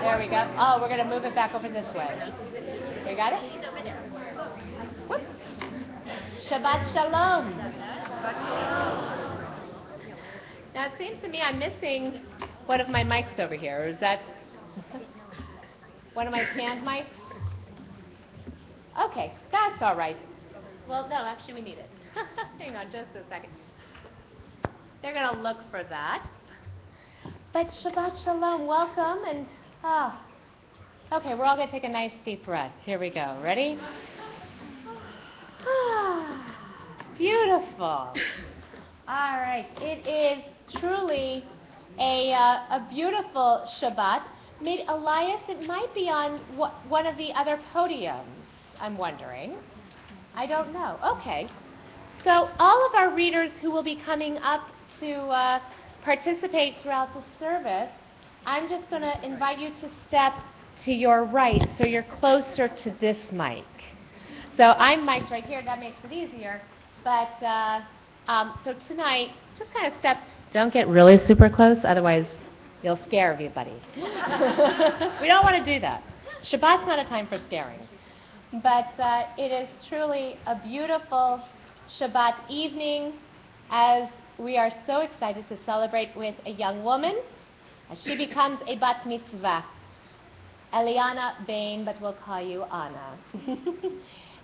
There we go. Oh, we're going to move it back over this way. You got it? Whoop. Shabbat Shalom. Now, it seems to me I'm missing one of my mics over here. Or is that one of my stand mics? Okay, that's all right. Well, no, actually we need it. Hang on just a second. They're going to look for that. But Shabbat Shalom, welcome. And okay, we're all going to take a nice deep breath. Here we go. Ready? Beautiful. All right. It is truly a beautiful Shabbat. Maybe, Elias, it might be on one of the other podiums, I'm wondering. I don't know. Okay. So all of our readers who will be coming up to participate throughout the service, I'm just going to invite you to step to your right so you're closer to this mic. So I'm mic'd right here. That makes it easier. But so tonight, just kind of step. Don't get really super close, otherwise you'll scare everybody. We don't want to do that. Shabbat's not a time for scaring. But it is truly a beautiful Shabbat evening as we are so excited to celebrate with a young woman as she becomes a bat mitzvah. Eliana Bain, but we'll call you Anna.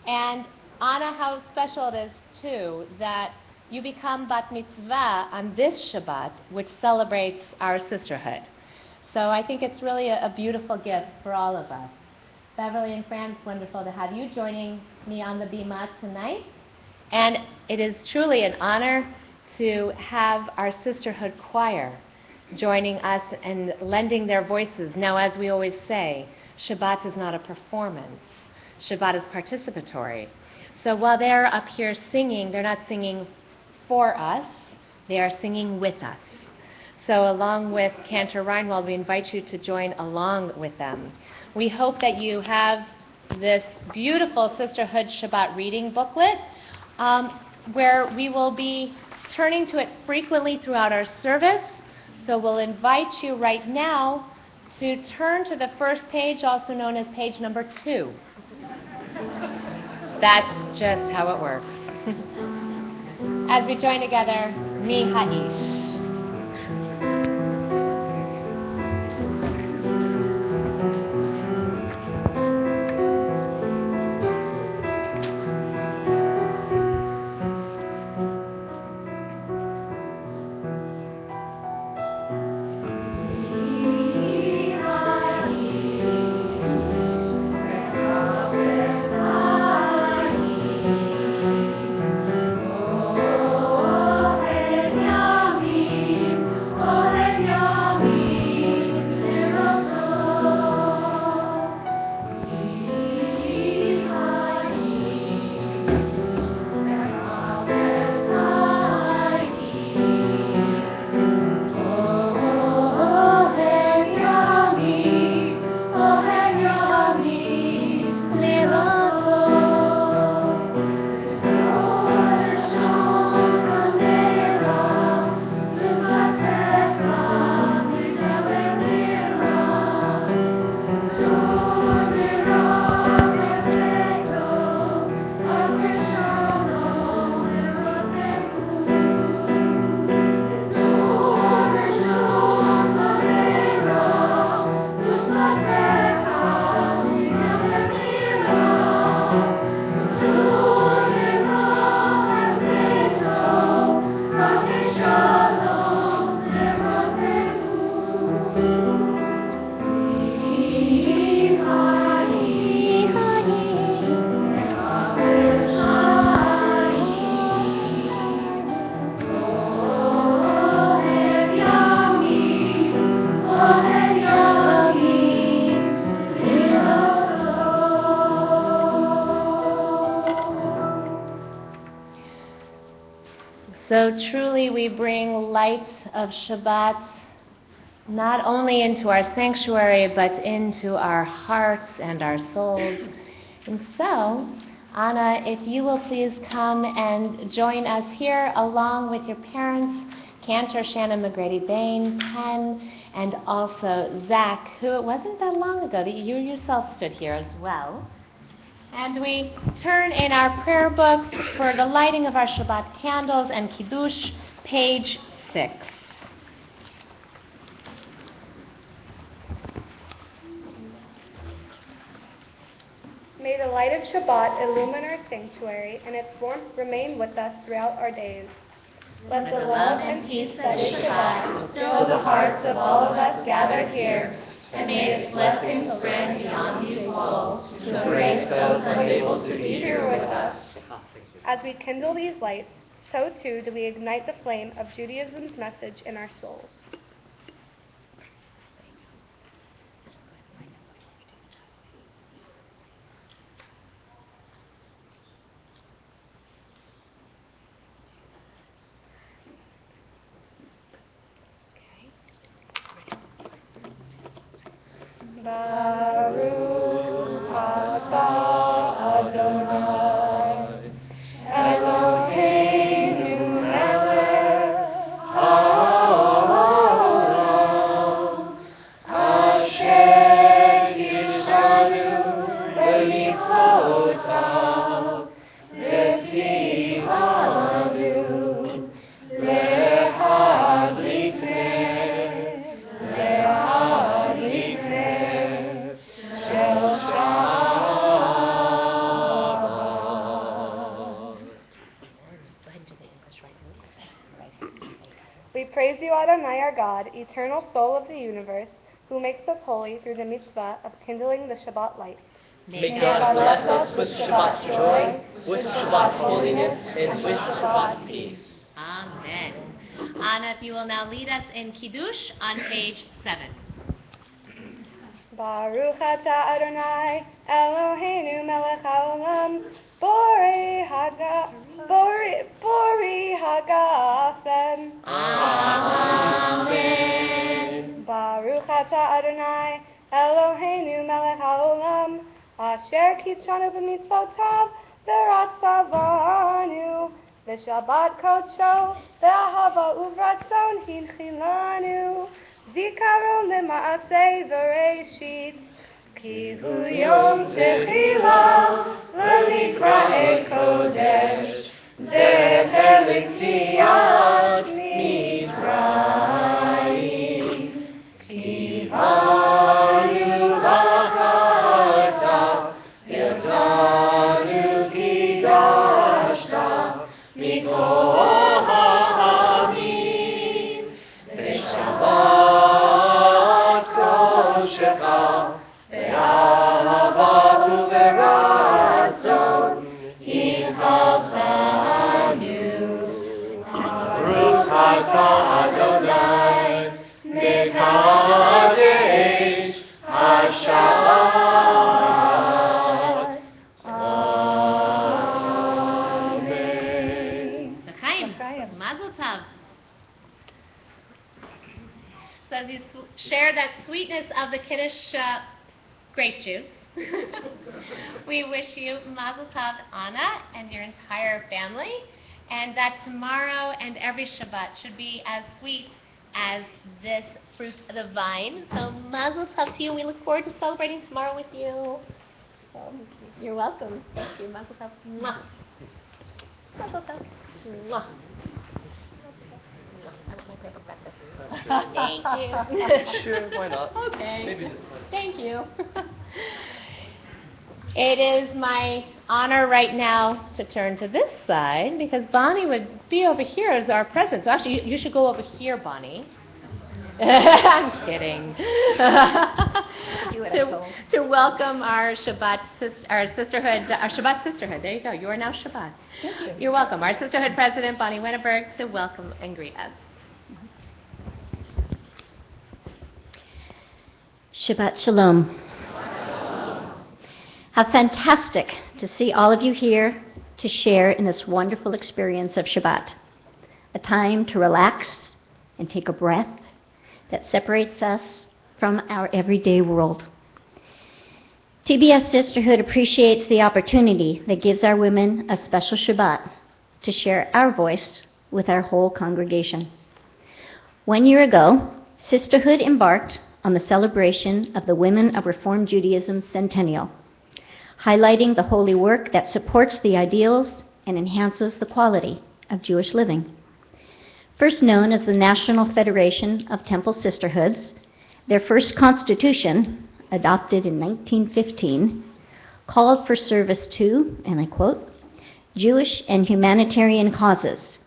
And Anna, how special it is, too, that you become bat mitzvah on this Shabbat, which celebrates our sisterhood. So I think it's really a beautiful gift for all of us. Beverly and Fran, it's wonderful to have you joining me on the bima tonight. And it is truly an honor to have our sisterhood choir joining us and lending their voices. Now, as we always say, Shabbat is not a performance. Shabbat is participatory. So while they're up here singing, they're not singing for us, they are singing with us. So along with Cantor Reinwald, we invite you to join along with them. We hope that you have this beautiful Sisterhood Shabbat reading booklet where we will be turning to it frequently throughout our service. So we'll invite you right now to turn to the first page, also known as page number 2. That's just how it works. As we join together, Mi Ha'ish. So truly we bring light of Shabbat not only into our sanctuary, but into our hearts and our souls. And so, Anna, if you will please come and join us here along with your parents, Cantor Shannon McGrady Bain, Ken, and also Zach, who it wasn't that long ago that you yourself stood here as well. And we turn in our prayer books for the lighting of our Shabbat candles and Kiddush, page 6. May the light of Shabbat illumine our sanctuary, and its warmth remain with us throughout our days. Let the love and peace that is Shabbat fill the hearts of all of us gathered here, and may its blessings spread beyond these walls to embrace those unable to be here with us. As we kindle these lights, so too do we ignite the flame of Judaism's message in our souls. Baruch atah Adonai, Eloheinu melech haolam, asher kishanu b'mitzvotav, v'tzivanu lehadlik We praise you, Adonai, our God, eternal soul of the universe, who makes us holy through the mitzvah of kindling the Shabbat light. May God bless us with Shabbat joy, with Shabbat holiness, and with Shabbat peace. Amen. Anna, if you will now lead us in Kiddush on page 7. Baruch atah Adonai, Eloheinu melech haolam, Borei hagafen. Amen. Baruch atah Adonai, Eloheinu melech haolam, asher kitshanu b'mitzvotav, v'ratzavanu, v'shabbat kodsho, v'ahava uvratzon hinchilanu, zikaron lema'aseh v'reishit, ki hu yom techila, l'nikra'e kodesh, zecher l'tziat Mitzrayim, ki anu b'charta, yotanu kidashta, mikol ha'amim, v'shabbat kodshcha, ve'ahavat u'veratzon, yichafanu. Baruch atah Adonai, mekadesh haShabbat. Amen. L'chaim, Mazel Tov. So as you share that sweetness of the Kiddush grape juice, we wish you Mazel Tov, Anna, and your entire family, and that tomorrow and every Shabbat should be as sweet as this fruit of the vine. So Mazel Tov to you. We look forward to celebrating tomorrow with you. You're welcome. Thank you. Mazel Tov. Mwah. Mazel Tov. Mwah. Thank you. Sure, why not? Okay. Maybe this time. Thank you. It is my honor right now to turn to this side because Bonnie would be over here as our president. So actually, you should go over here, Bonnie. I'm kidding. To welcome our Shabbat Sisterhood. There you go. You are now Shabbat. You're welcome. Our Sisterhood President, Bonnie Wenneberg, to welcome and greet us. Shabbat Shalom. How fantastic to see all of you here to share in this wonderful experience of Shabbat, a time to relax and take a breath that separates us from our everyday world. TBS Sisterhood appreciates the opportunity that gives our women a special Shabbat to share our voice with our whole congregation. 1 year ago, Sisterhood embarked on the celebration of the Women of Reform Judaism Centennial, highlighting the holy work that supports the ideals and enhances the quality of Jewish living. First known as the National Federation of Temple Sisterhoods, their first constitution, adopted in 1915, called for service to, and I quote, Jewish and humanitarian causes,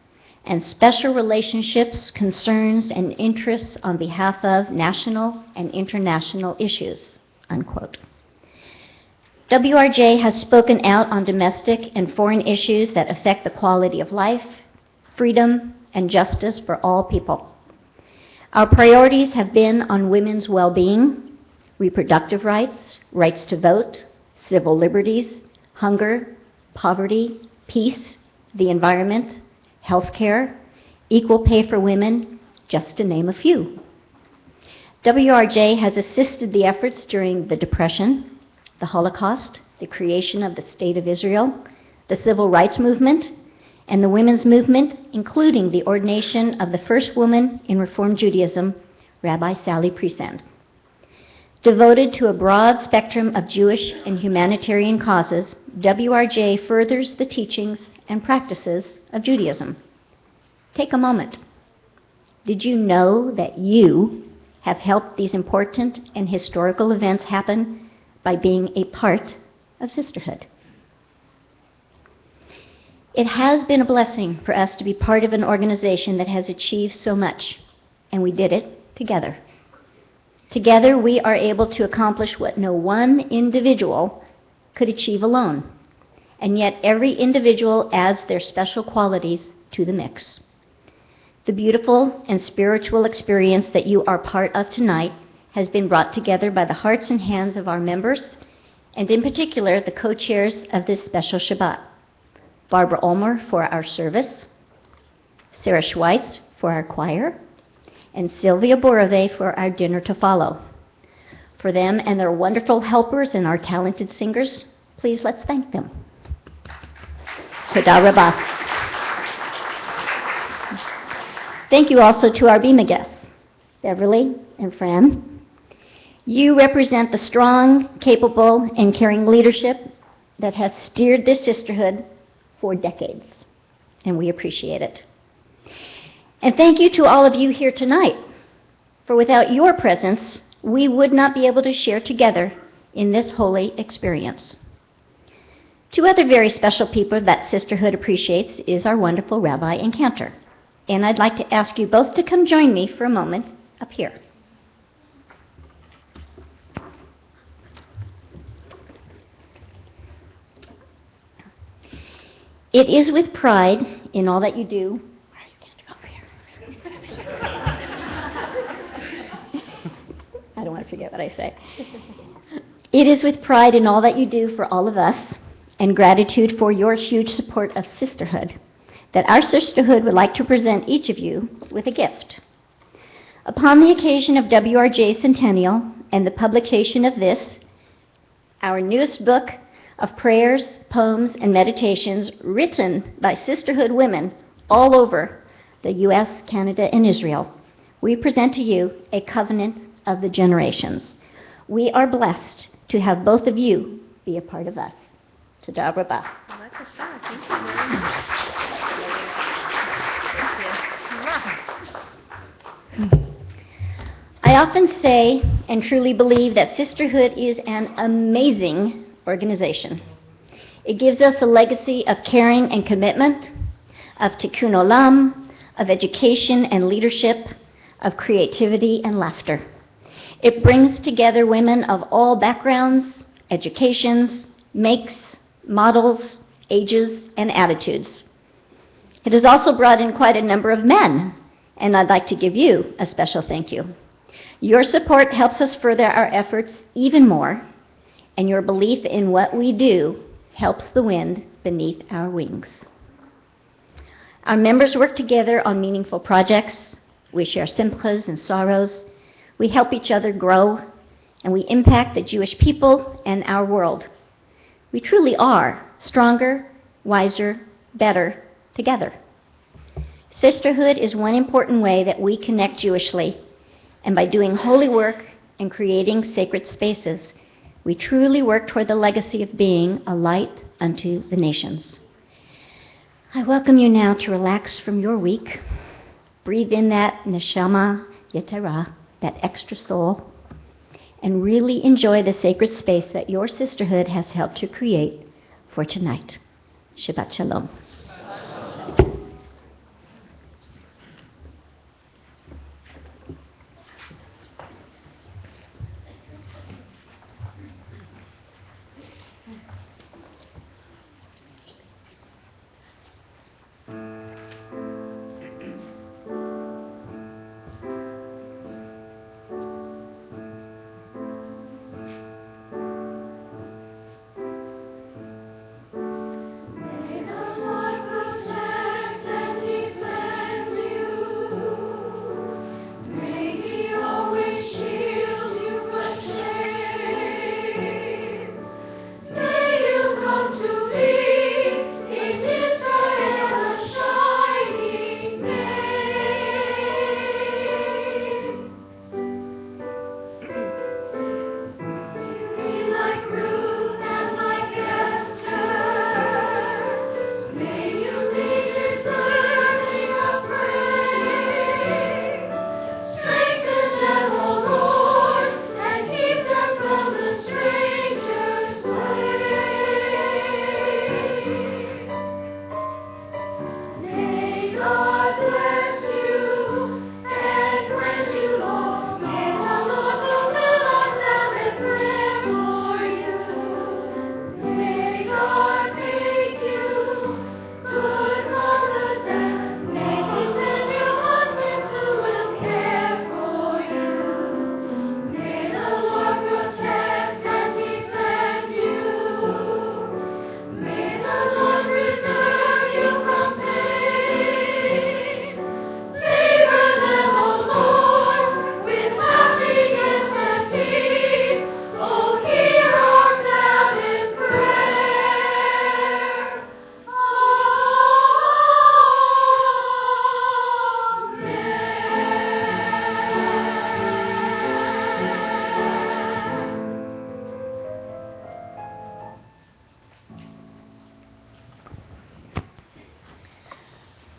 and special relationships, concerns, and interests on behalf of national and international issues, unquote. WRJ has spoken out on domestic and foreign issues that affect the quality of life, freedom, and justice for all people. Our priorities have been on women's well-being, reproductive rights, rights to vote, civil liberties, hunger, poverty, peace, the environment, health care, equal pay for women, just to name a few. WRJ has assisted the efforts during the Depression, the Holocaust, the creation of the State of Israel, the Civil Rights Movement, and the women's movement, including the ordination of the first woman in Reform Judaism, Rabbi Sally Priesand. Devoted to a broad spectrum of Jewish and humanitarian causes, WRJ furthers the teachings and practices of Judaism. Take a moment. Did you know that you have helped these important and historical events happen by being a part of sisterhood? It has been a blessing for us to be part of an organization that has achieved so much, and we did it together. Together, we are able to accomplish what no one individual could achieve alone, and yet every individual adds their special qualities to the mix. The beautiful and spiritual experience that you are part of tonight has been brought together by the hearts and hands of our members, and in particular, the co-chairs of this special Shabbat. Barbara Ulmer for our service, Sarah Schweitz for our choir, and Sylvia Borove for our dinner to follow. For them and their wonderful helpers and our talented singers, please let's thank them. Toda Rabah. Thank you also to our Bima guests, Beverly and Fran. You represent the strong, capable, and caring leadership that has steered this sisterhood for decades, and we appreciate it. And thank you to all of you here tonight, for without your presence, we would not be able to share together in this holy experience. Two other very special people that sisterhood appreciates is our wonderful rabbi and cantor, and I'd like to ask you both to come join me for a moment up here. It is with pride in all that you do. I don't want to forget what I say. It is with pride in all that you do for all of us and gratitude for your huge support of sisterhood that our sisterhood would like to present each of you with a gift. Upon the occasion of WRJ Centennial and the publication of this, our newest book of prayers, poems, and meditations written by sisterhood women all over the U.S., Canada, and Israel, we present to you a covenant of the generations. We are blessed to have both of you be a part of us. Toda Rabah. I often say and truly believe that sisterhood is an amazing organization. It gives us a legacy of caring and commitment, of tikkun olam, of education and leadership, of creativity and laughter. It brings together women of all backgrounds, educations, makes, models, ages, and attitudes. It has also brought in quite a number of men, and I'd like to give you a special thank you. Your support helps us further our efforts even more, and your belief in what we do helps the wind beneath our wings. Our members work together on meaningful projects. We share simchas and sorrows. We help each other grow, and we impact the Jewish people and our world. We truly are stronger, wiser, better together. Sisterhood is one important way that we connect Jewishly, And by doing holy work and creating sacred spaces, we truly work toward the legacy of being a light unto the nations. I welcome you now to relax from your week. Breathe in that neshama yetera, that extra soul, and really enjoy the sacred space that your sisterhood has helped to create for tonight. Shabbat Shalom.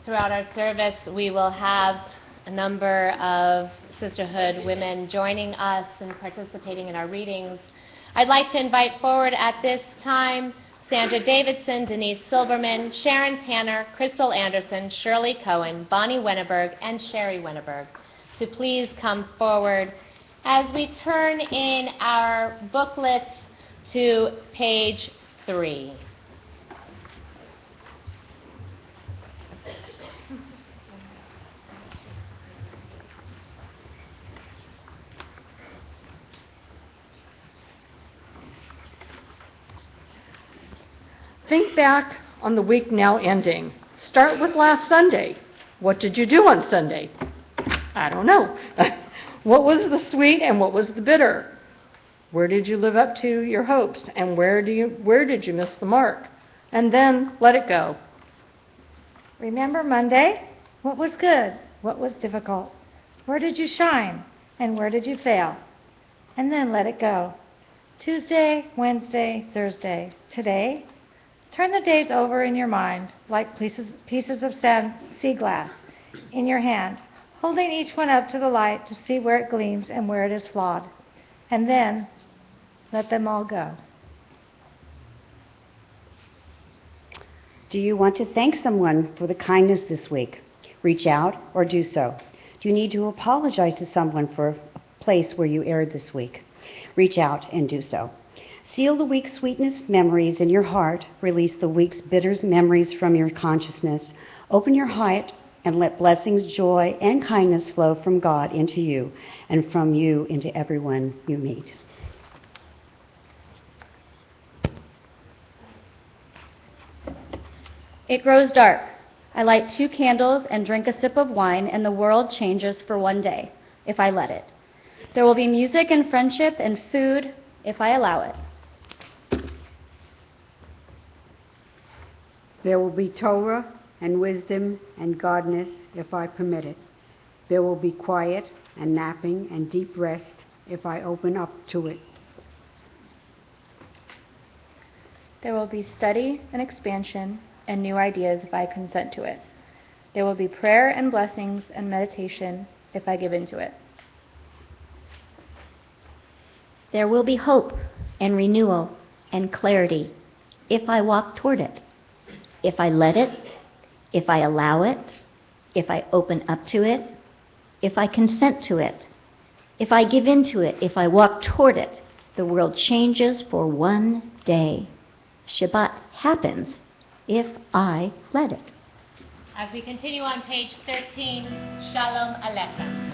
Throughout our service, we will have a number of sisterhood women joining us and participating in our readings. I'd like to invite forward at this time Sandra Davidson, Denise Silberman, Sharon Tanner, Crystal Anderson, Shirley Cohen, Bonnie Wenneberg, and Sherry Wenneberg to please come forward as we turn in our booklets to page 3. Think back on the week now ending. Start with last Sunday. What did you do on Sunday? I don't know. What was the sweet and what was the bitter? Where did you live up to your hopes and where did you miss the mark? And then let it go. Remember Monday? What was good? What was difficult? Where did you shine? And where did you fail? And then let it go. Tuesday, Wednesday, Thursday. Today? Turn the days over in your mind like pieces of sea glass in your hand, holding each one up to the light to see where it gleams and where it is flawed. And then let them all go. Do you want to thank someone for the kindness this week? Reach out or do so. Do you need to apologize to someone for a place where you erred this week? Reach out and do so. Seal the week's sweetness memories in your heart. Release the week's bitter memories from your consciousness. Open your heart and let blessings, joy, and kindness flow from God into you and from you into everyone you meet. It grows dark. I light 2 candles and drink a sip of wine, and the world changes for one day, if I let it. There will be music and friendship and food, if I allow it. There will be Torah and wisdom and godness if I permit it. There will be quiet and napping and deep rest if I open up to it. There will be study and expansion and new ideas if I consent to it. There will be prayer and blessings and meditation if I give in to it. There will be hope and renewal and clarity if I walk toward it. If I let it, if I allow it, if I open up to it, if I consent to it, if I give in to it, if I walk toward it, the world changes for one day. Shabbat happens if I let it. As we continue on page 13, Shalom Aleichem.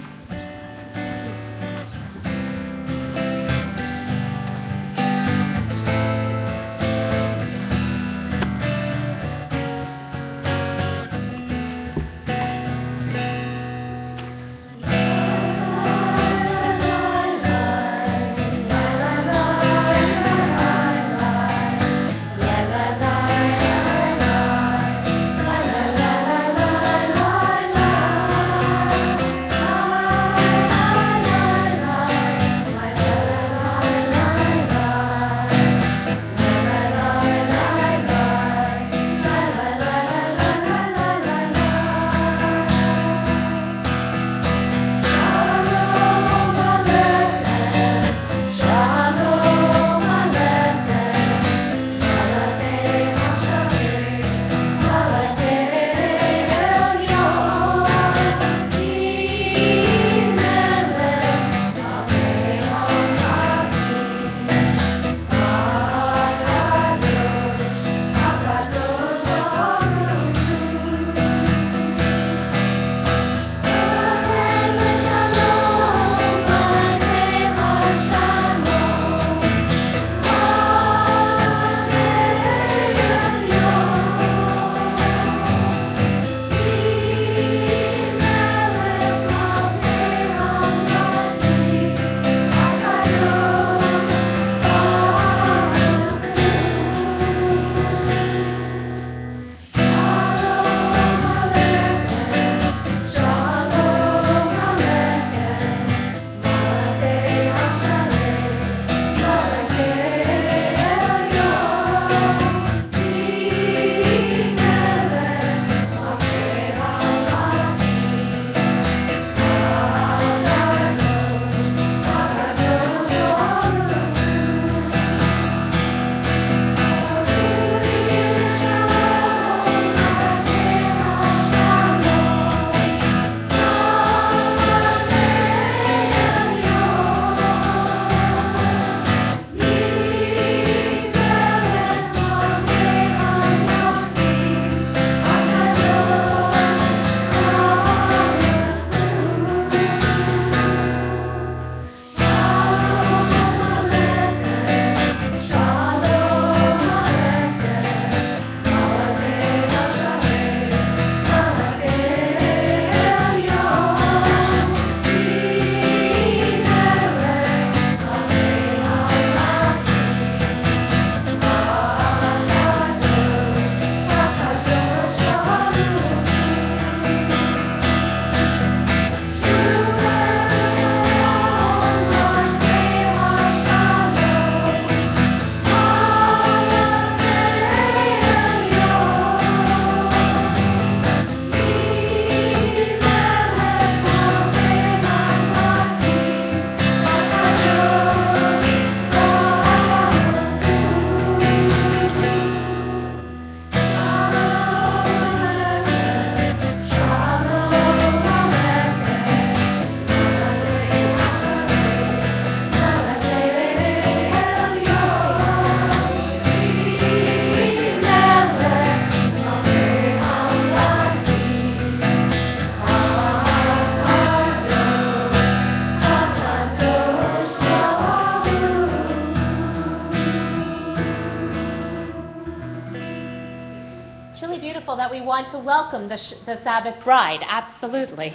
That we want to welcome the Sabbath bride, absolutely.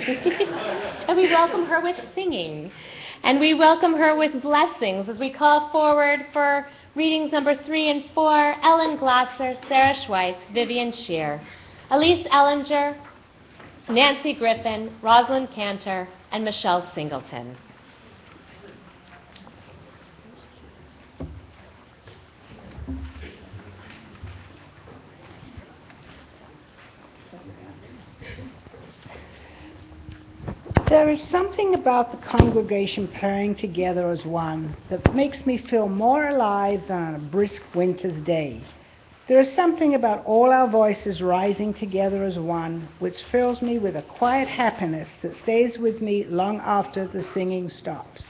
And we welcome her with singing. And we welcome her with blessings as we call forward for readings number 3 and 4, Ellen Glasser, Sarah Schweitz, Vivian Shear, Elise Ellinger, Nancy Griffin, Rosalind Cantor, and Michelle Singleton. There is something about the congregation praying together as one that makes me feel more alive than on a brisk winter's day. There is something about all our voices rising together as one which fills me with a quiet happiness that stays with me long after the singing stops.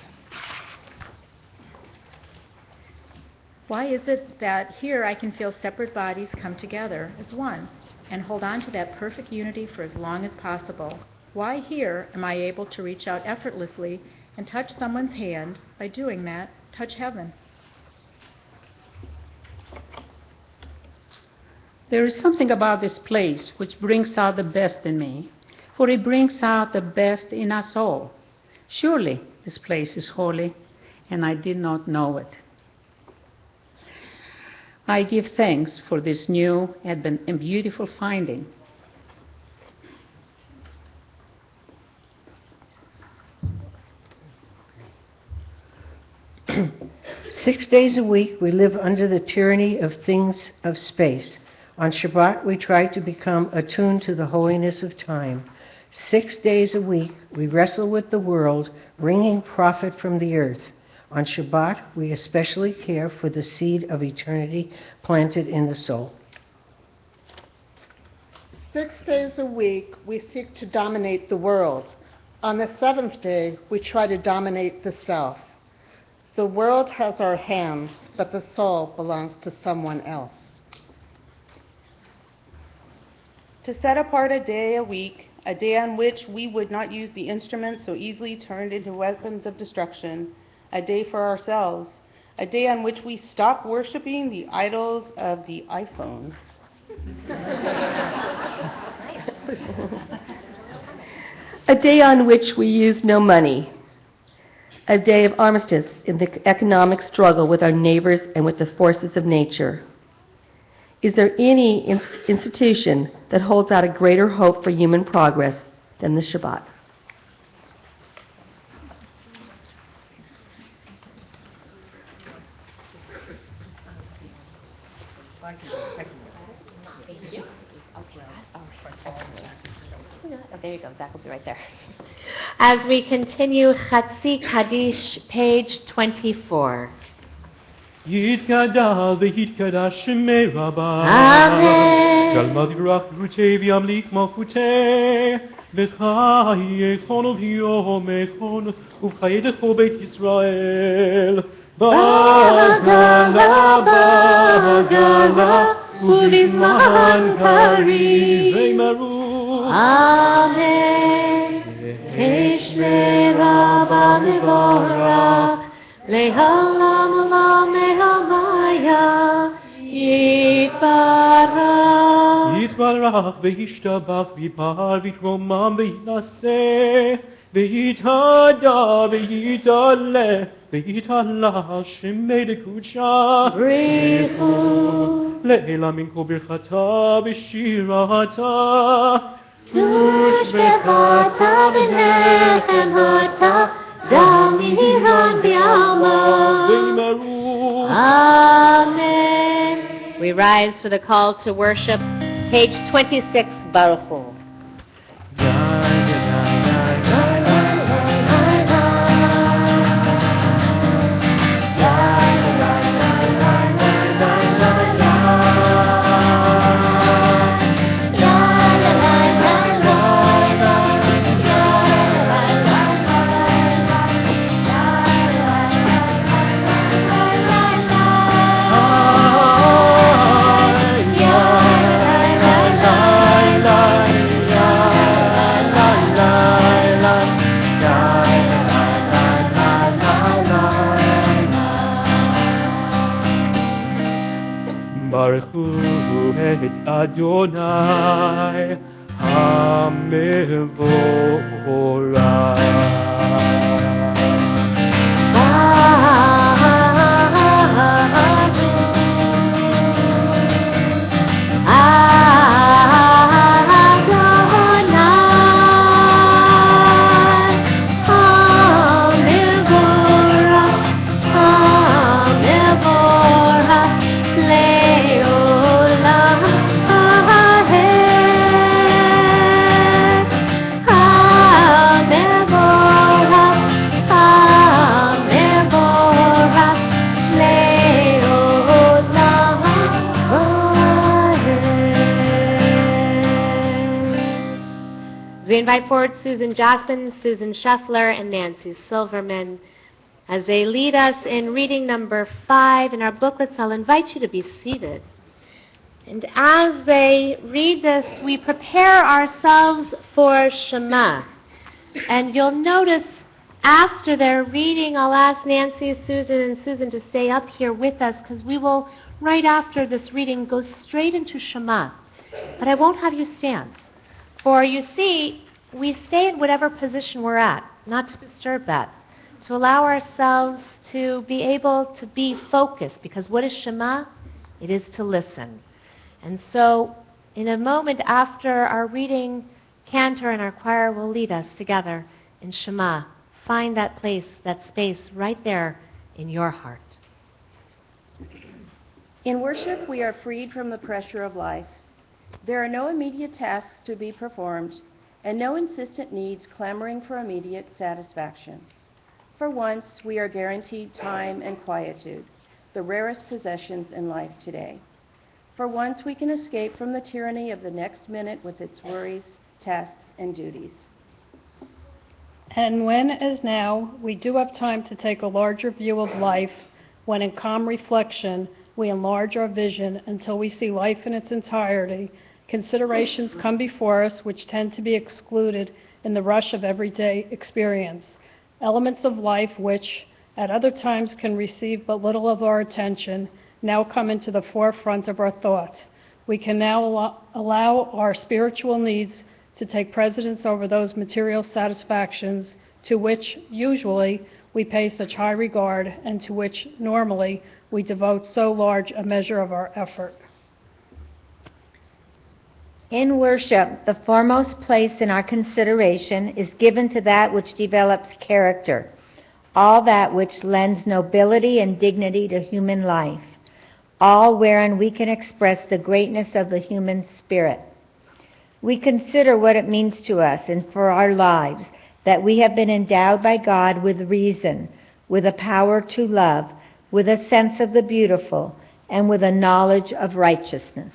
Why is it that here I can feel separate bodies come together as one and hold on to that perfect unity for as long as possible? Why here am I able to reach out effortlessly and touch someone's hand, by doing that, touch heaven? There is something about this place which brings out the best in me, for it brings out the best in us all. Surely this place is holy, and I did not know it. I give thanks for this new and beautiful finding. 6 days a week, we live under the tyranny of things of space. On Shabbat, we try to become attuned to the holiness of time. 6 days a week, we wrestle with the world, wringing profit from the earth. On Shabbat, we especially care for the seed of eternity planted in the soul. 6 days a week, we seek to dominate the world. On the seventh day, we try to dominate the self. The world has our hands, but the soul belongs to someone else. To set apart a day a week, a day on which we would not use the instruments so easily turned into weapons of destruction, a day for ourselves, a day on which we stop worshiping the idols of the iPhone. A day on which we use no money. A day of armistice in the economic struggle with our neighbors and with the forces of nature. Is there any institution that holds out a greater hope for human progress than the Shabbat? There you go, Zach will be right there. As we continue, Chatzi Kaddish, page 24. יתגדל ויתקדש שמי רבה. אמן. שלמד יברח רותי וימליך מלכותי. בחיי כל יום כל ובחיי כל בית ישראל. בגלה בגלה ובזמן קריב וימרו. אמן. ישמי רבה מבורך. לעולם עולם מהוויה יתברך. יתברך וישתבח ויפאר ויתרומם וינשא ויתהדה ויתעלה ויתעלה שמי לקודשה. בריחו לעילה מן כל ברכתה ושירתה. תושבחתה בנחם הרתה גם מירן בעלמא. Amen. We rise for the call to worship, page 26, Baruch Hu. את אדוני המבורך. we invite forward Susan Jasmine, Susan Scheffler, and Nancy Silverman as they lead us in reading number 5 in our booklets. I'll invite you to be seated. And as they read this, we prepare ourselves for Shema. And you'll notice after their reading, I'll ask Nancy, Susan, and Susan to stay up here with us because we will, right after this reading, go straight into Shema. But I won't have you stand. For you see, we stay in whatever position we're at, not to disturb that, to allow ourselves to be able to be focused, because what is Shema? It is to listen. And so, in a moment after our reading, Cantor and our choir will lead us together in Shema. Find that place, that space right there in your heart. In worship, we are freed from the pressure of life. There are no immediate tasks to be performed, and no insistent needs clamoring for immediate satisfaction. For once, we are guaranteed time and quietude, the rarest possessions in life today. For once, we can escape from the tyranny of the next minute with its worries, tasks, and duties. And when, as now, we do have time to take a larger view of life, when in calm reflection we enlarge our vision until we see life in its entirety, considerations come before us which tend to be excluded in the rush of everyday experience. Elements of life which, at other times, can receive but little of our attention, now come into the forefront of our thought. We can now allow our spiritual needs to take precedence over those material satisfactions to which, usually, we pay such high regard and to which, normally, we devote so large a measure of our effort. In worship, the foremost place in our consideration is given to that which develops character, all that which lends nobility and dignity to human life, all wherein we can express the greatness of the human spirit. We consider what it means to us and for our lives that we have been endowed by God with reason, with a power to love, with a sense of the beautiful, and with a knowledge of righteousness.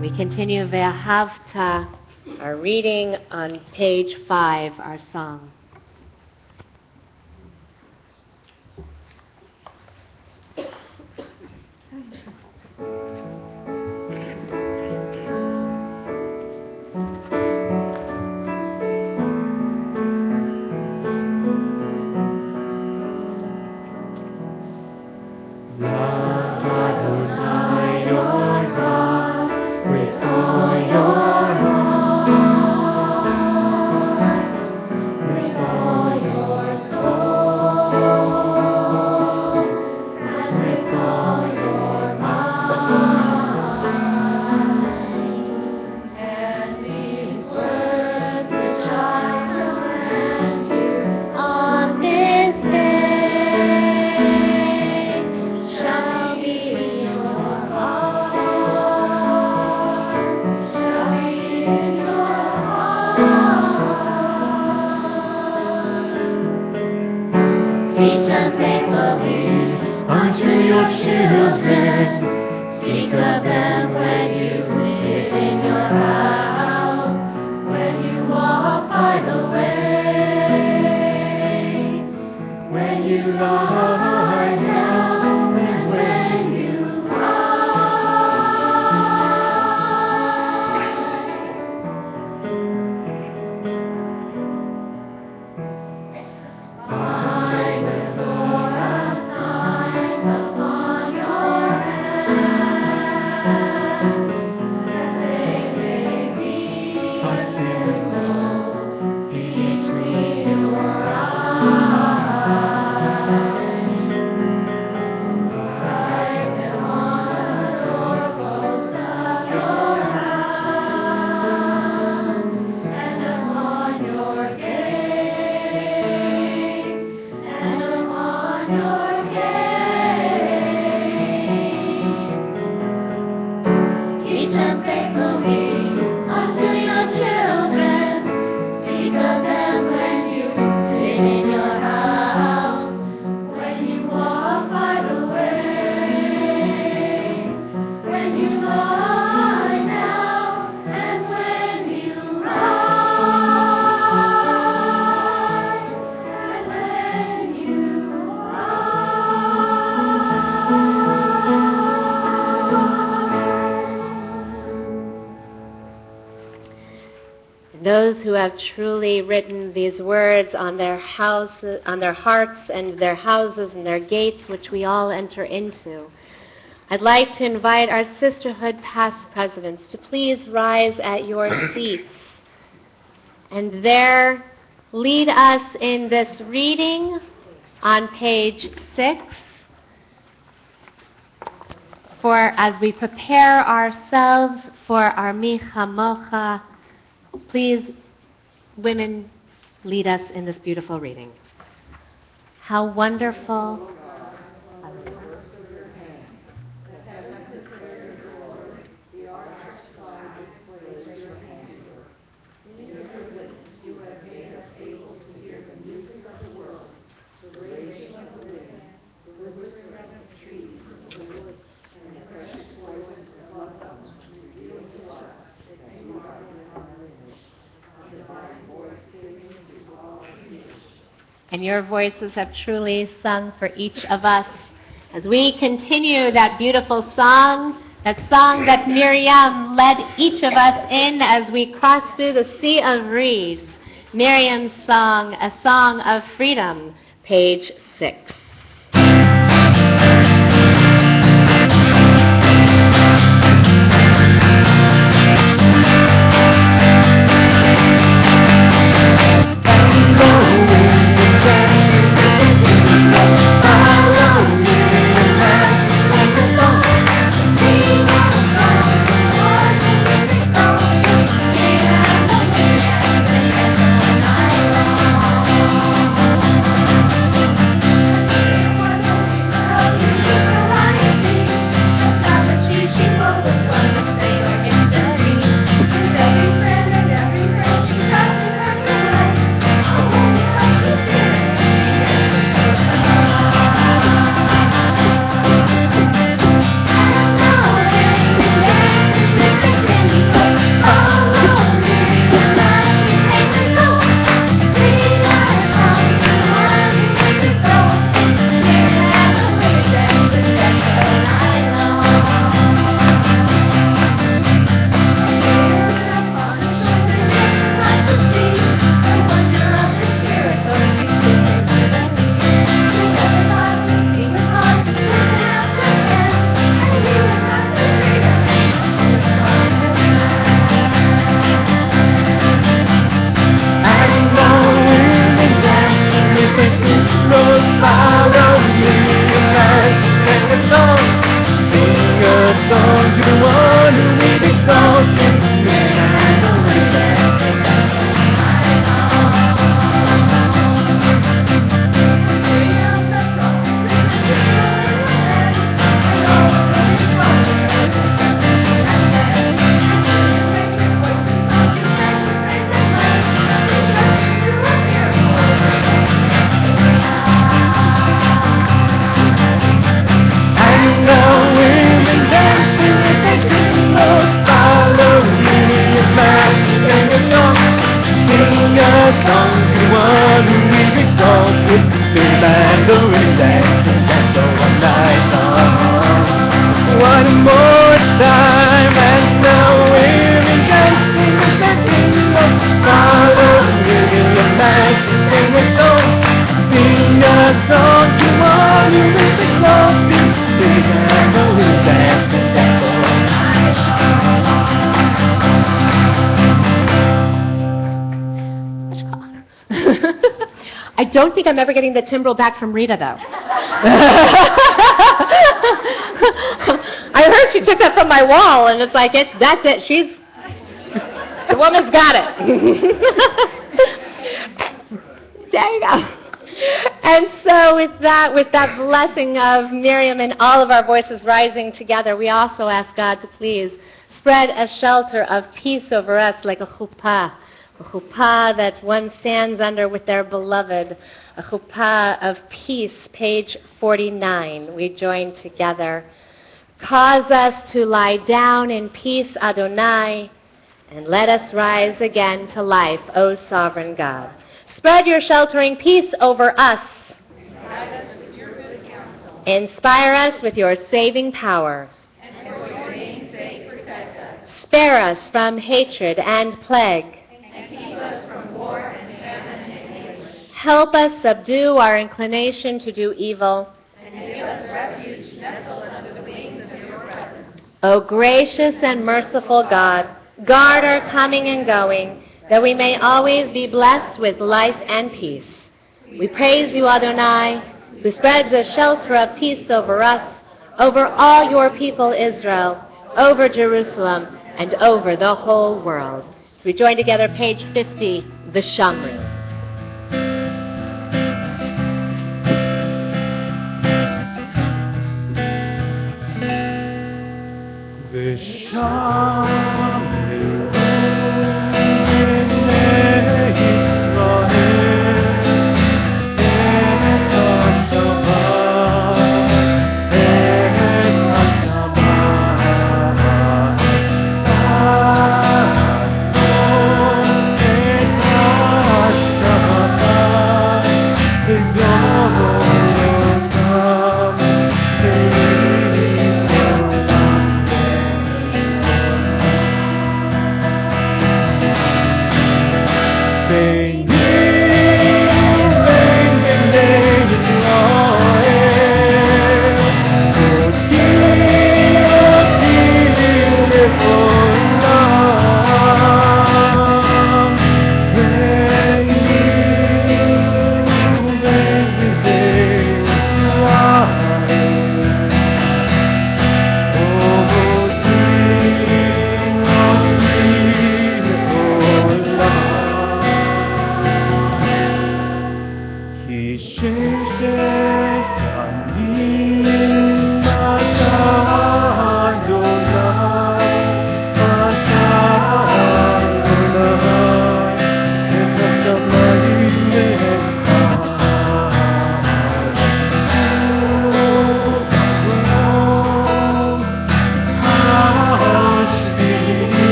We continue Ve'ahavta, our reading on page 5, our song. With those who have truly written these words on their houses, on their hearts and their houses and their gates, which we all enter into. I'd like to invite our sisterhood past presidents to please rise at your seats and there lead us in this reading on page 6 for as we prepare ourselves for our Micha Mocha. Please, women, lead us in this beautiful reading. How wonderful. And your voices have truly sung for each of us as we continue that beautiful song, that song that Miriam led each of us in as we crossed through the sea of reeds. Miriam's song, A Song of Freedom, page 6. I don't think I'm ever getting the timbrel back from Rita, though. I heard she took that from my wall, and it's like, that's it. The woman's got it. There you go. And so with that blessing of Miriam and all of our voices rising together, we also ask God to please spread a shelter of peace over us like a chuppah that one stands under with their beloved, a chuppah of peace, page 49. We join together. Cause us to lie down in peace, Adonai, and let us rise again to life, O sovereign God. Spread your sheltering peace over us. Inspire us with your saving power. And for your name's sake, protect us. Spare us from hatred and plague. And Help us subdue our inclination to do evil. And give us refuge nestled under the wings of your presence. O gracious and merciful God, guard our coming and going, that we may always be blessed with life and peace. We praise you, Adonai, who spreads a shelter of peace over us, over all your people Israel, over Jerusalem, and over the whole world. So we join together, page 50, the Shamru.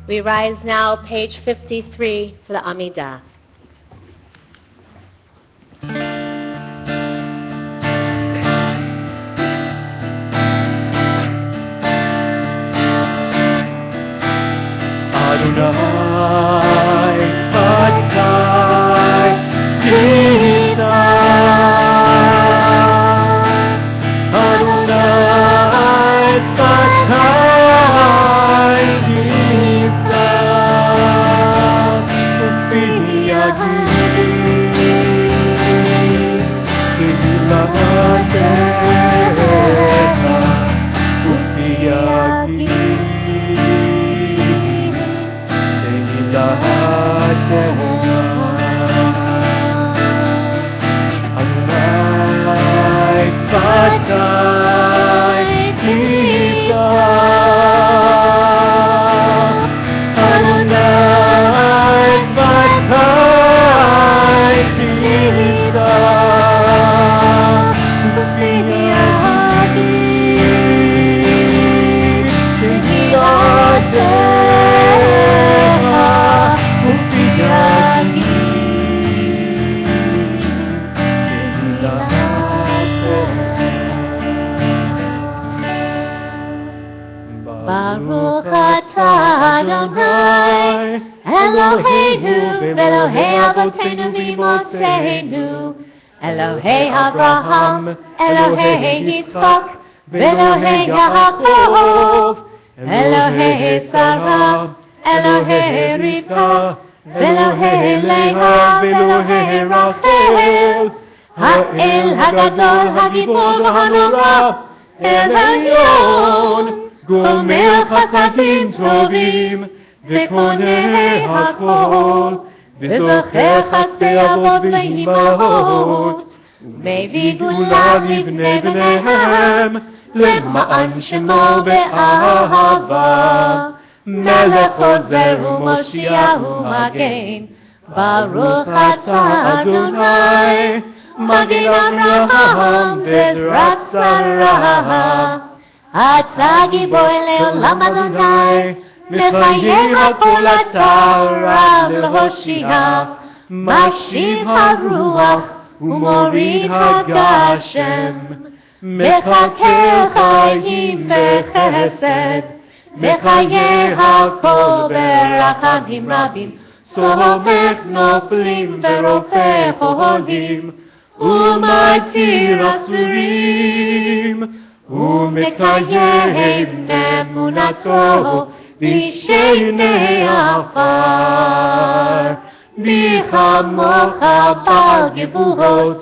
We rise now, page 53, for the Amidah. Adonai, Adonai, Jesus. Adonai, Adonai, Jesus. Ufiyagi, Ibilahadeka, Ufiyagi. Eloheinu ve'Elohei Avotenu v'Imotzeinu, Elohei Avraham, Elohei Yitzchak, ve'Elohei Yaakov, Elohei Sarah, Elohei Rivka, ve'Elohei Leah, ve'Elohei Rachel, Ha'el Hagadol Hagibor Hanora, El Elyon, Gomer Chasadim Tovim, Ve'Konei Hakol, Ve'Zocher Chasdei Avot Ve'Imahot, U'Mevii Gula Livnei Bneihem, Lema'an Shemo Be'ahava, Melech Ozer u'Moshiach u'Magen, Baruch atah Adonai, Magen Avraham ve'Ezrat Sarah, Atah Gibor Le'olam Adonai, Mechayeh hakol atah Rav le'Hoshia, Mashiv haruach u'morid hagashem, Mechaker chayim v'chesed, Mechayeh hakol berachamim rabim, Somech noflim ve'rofeh cholim, U'matir asurim, U'mekayem emunato b'shenei afar, B'chamocha bal gevuhot,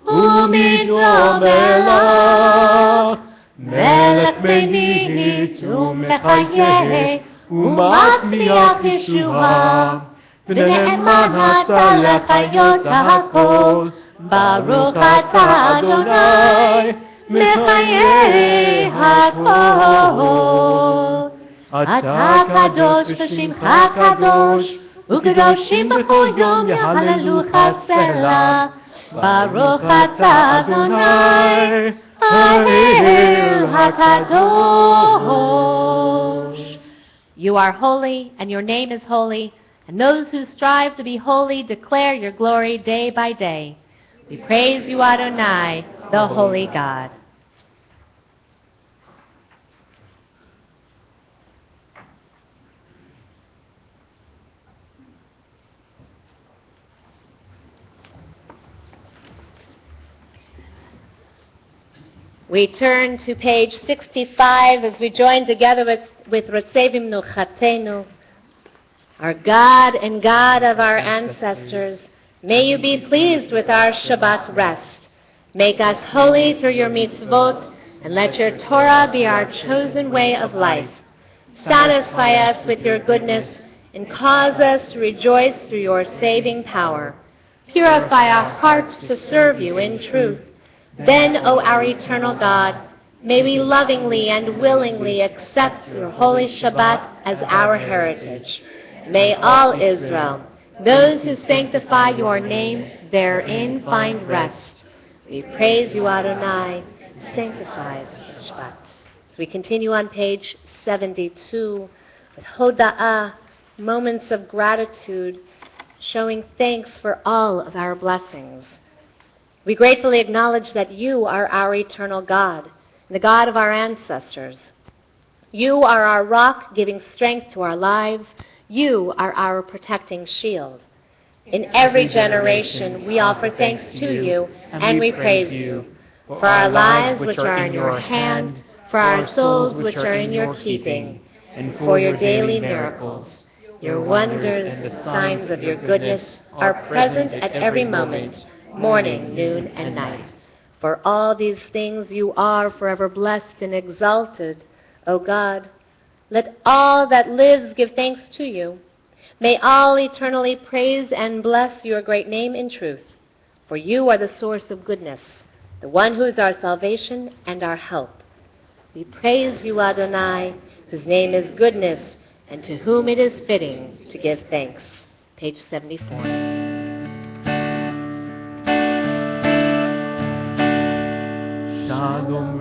U'midom elach, Melech benit u'mechayeh, U'matmiach yeshua, V'ne'eman ata lechayot ha'kol, Baruch atah Adonai, Mechayeh hakol. Atah kadosh v'shimcha kadosh, U'kedoshim b'chol yom yehalelucha selah, Baruch atah Adonai, Ha'el hakadosh. You are holy, and your name is holy, and those who strive to be holy declare your glory day by day. We praise you, Adonai, the holy God. We turn to page 65 as we join together with Rotsevim Nuchatenu. Our God and God of our ancestors, may you be pleased with our Shabbat rest. Make us holy through your mitzvot, and let your Torah be our chosen way of life. Satisfy us with your goodness, and cause us to rejoice through your saving power. Purify our hearts to serve you in truth. Then, O our eternal God, may we lovingly and willingly accept your holy Shabbat as our heritage. May all Israel, those who sanctify your name, therein find rest. We praise you, Adonai, who sanctifies the Shabbat. As we continue on page 72 with Hoda'ah, moments of gratitude, showing thanks for all of our blessings. We gratefully acknowledge that you are our eternal God, the God of our ancestors. You are our rock, giving strength to our lives. You are our protecting shield. In every generation, we offer thanks to you, and we praise you. For our lives which are in your hand, for our souls which are in your keeping, and for your daily miracles. Your wonders and the signs of your goodness are present at every moment, morning, noon, and night. For all these things you are forever blessed and exalted, O God. Let all that lives give thanks to you. May all eternally praise and bless your great name in truth. For you are the source of goodness, the one who is our salvation and our help. We praise you, Adonai, whose name is goodness, and to whom it is fitting to give thanks. Page 74. Shalom.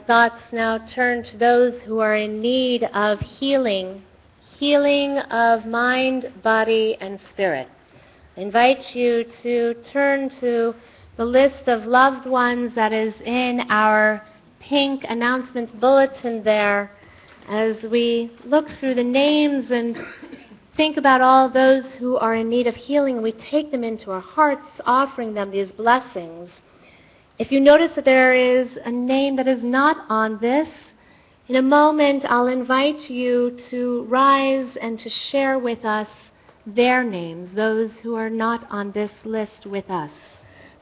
thoughts now turn to those who are in need of healing, healing of mind, body, and spirit. I invite you to turn to the list of loved ones that is in our pink announcements bulletin there as we look through the names and think about all those who are in need of healing. We take them into our hearts, offering them these blessings. If you notice that there is a name that is not on this, in a moment I'll invite you to rise and to share with us their names, those who are not on this list with us,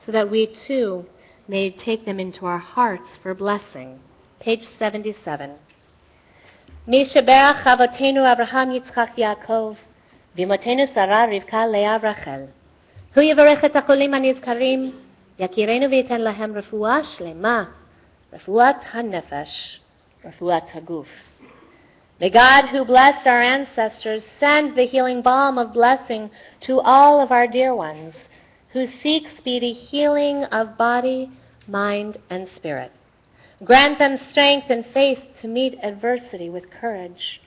so that we too may take them into our hearts for blessing. Page 77. Mi sheberach avotenu Abraham, Yitzchak, Yaakov, v'imotenu Sarah, Rivka, Leah, Rachel. Hu yivarech et hacholim hanizkarim, yakirenu v'yitan lahem refuah shlema, refuat hanefesh, refuat haguf. May God, who blessed our ancestors, send the healing balm of blessing to all of our dear ones who seek speedy healing of body, mind, and spirit. Grant them strength and faith to meet adversity with courage.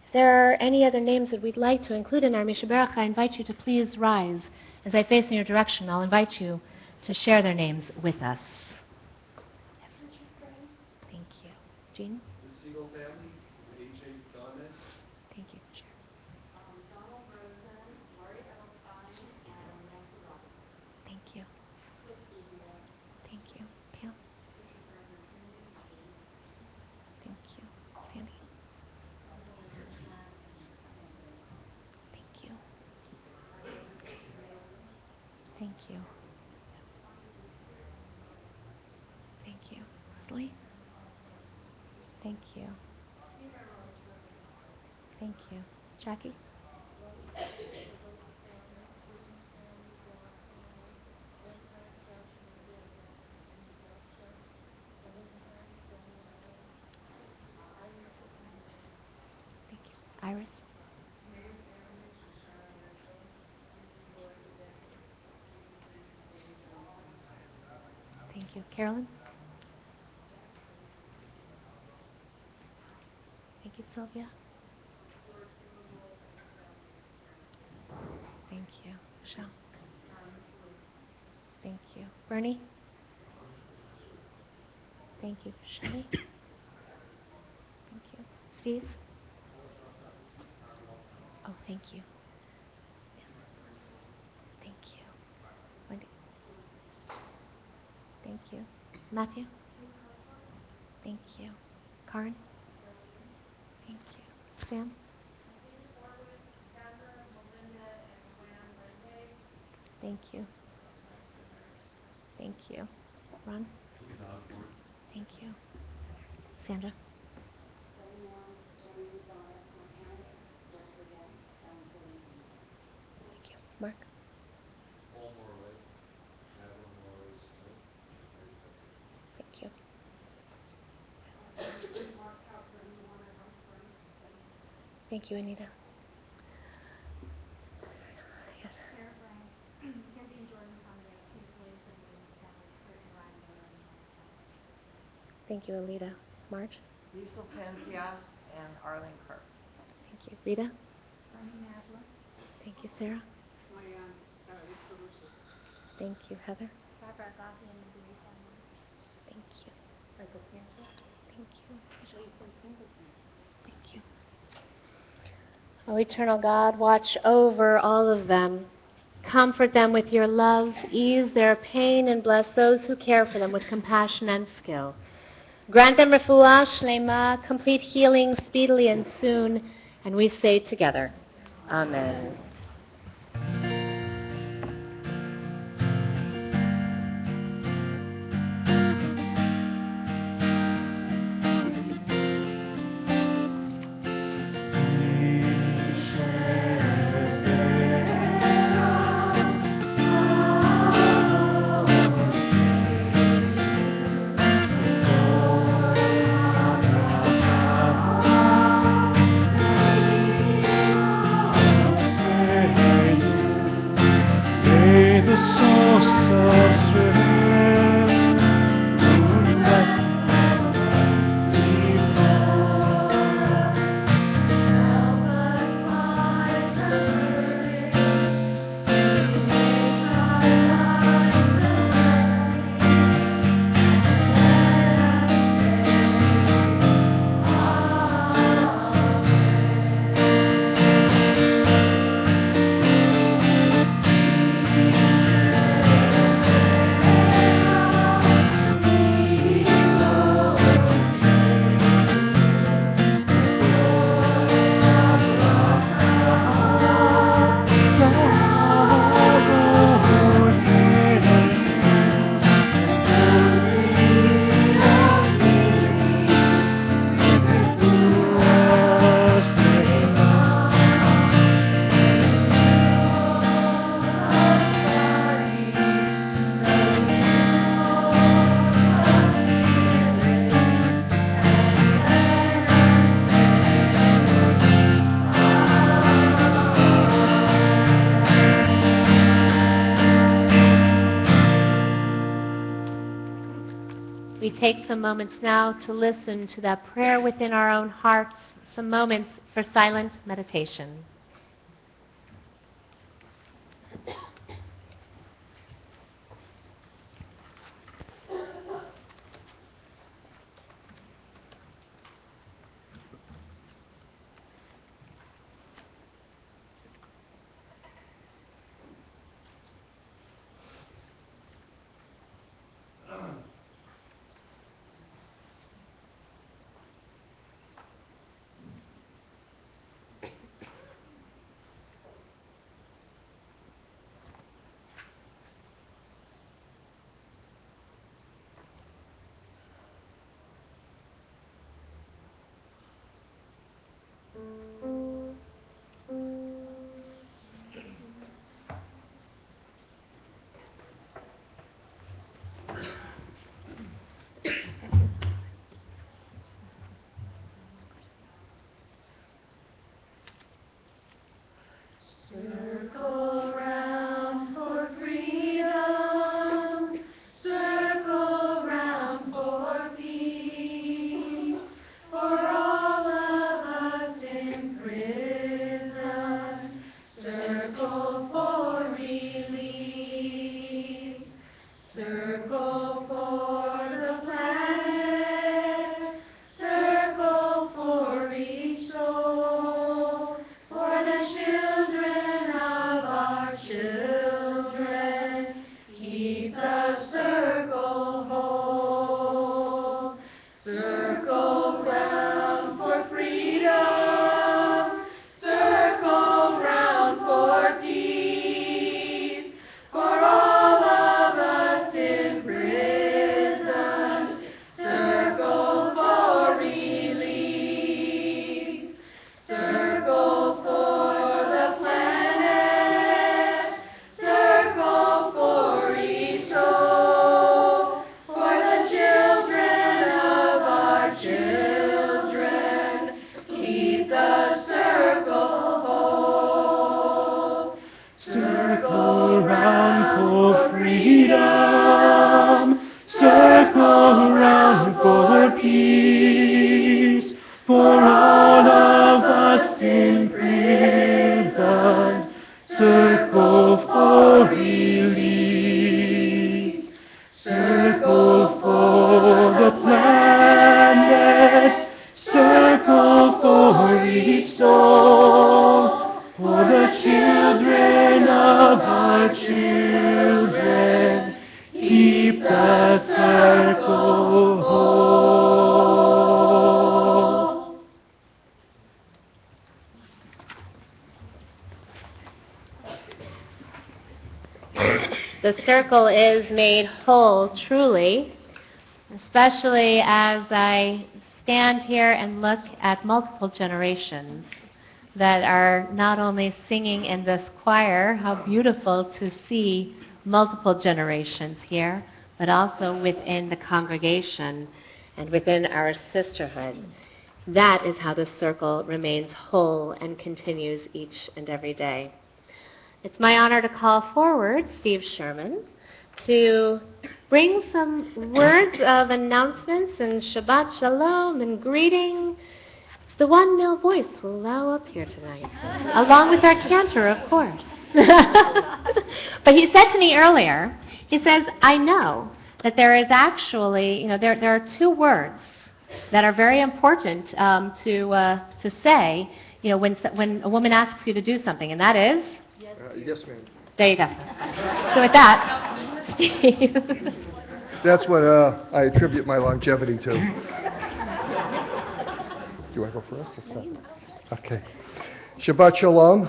If there are any other names that we'd like to include in our Mishaberach, I invite you to please rise. As I face in your direction, I'll invite you to share their names with us. Thank you. Jean? The Siegel family, A.J. Gomez. Thank you. Sure. Donald Rosen, Lori Edelstein, and Nancy Robinson. Thank you. Thank you. Pam? Thank you. Sandy? Thank you. Thank you. Thank you. Leslie? Thank you. Thank you. Jackie? Thank you. Iris? Thank you. Carolyn? Thank you, Sylvia. Thank you. Michelle. Thank you. Bernie? Thank you. Shelley? Thank you. Steve? Oh, thank you. Thank you. Wendy? Thank you. Matthew? Thank you. Karen? Thank you. Sam? Thank you. Thank you. Ron? Thank you. Sandra? Thank you. Mark? Paul Morley, Madeline Morley Smith. Thank you. Thank you, Anita. Yes. Thank you, Alita. Marge? Liesl Penzias and Arlene Kirk. Thank you. Rita? Bernie Nadler. Thank you, Sarah. Thank you, Heather. Barbara Goffey and the Berry family. Thank you. Michael Cantor. Thank you. Joyful Singleton. Thank you. Oh, eternal God, watch over all of them. Comfort them with your love, ease their pain, and bless those who care for them with compassion and skill. Grant them refuah shlema, complete healing speedily and soon, and we say together, Amen. Amen. take some moments now to listen to that prayer within our own hearts, some moments for silent meditation. Circle round for freedom, circle round for peace, for all of us in prison, circle for release, circle for the planet, circle for each soul, for the children of our children, keep the circle whole. Circle round for freedom, circle round for peace, for all of us in prison, circle for release, circle for the planet, circle for each soul, for the children of our children, keep the circle whole. Circle round for freedom, circle round for peace, for all of us in prison, circle for release, circle for the planet, circle for each soul, for the children of our children, keep the circle whole. The circle is made whole, truly, especially as I stand here and look at multiple generations that are not only singing in this choir, how beautiful to see multiple generations here, but also within the congregation and within our sisterhood. That is how the circle remains whole and continues each and every day. It's my honor to call forward Steve Sherman to bring some words of announcements and Shabbat Shalom and greeting. The one male voice will allow up here tonight, along with our cantor, of course. But he said to me earlier, he says, I know that there is actually, there are two words that are very important to say, when a woman asks you to do something, and that is? Yes, ma'am. There you go. So with that, Steve. That's what I attribute my longevity to. Do you want to go first? Okay. Shabbat Shalom.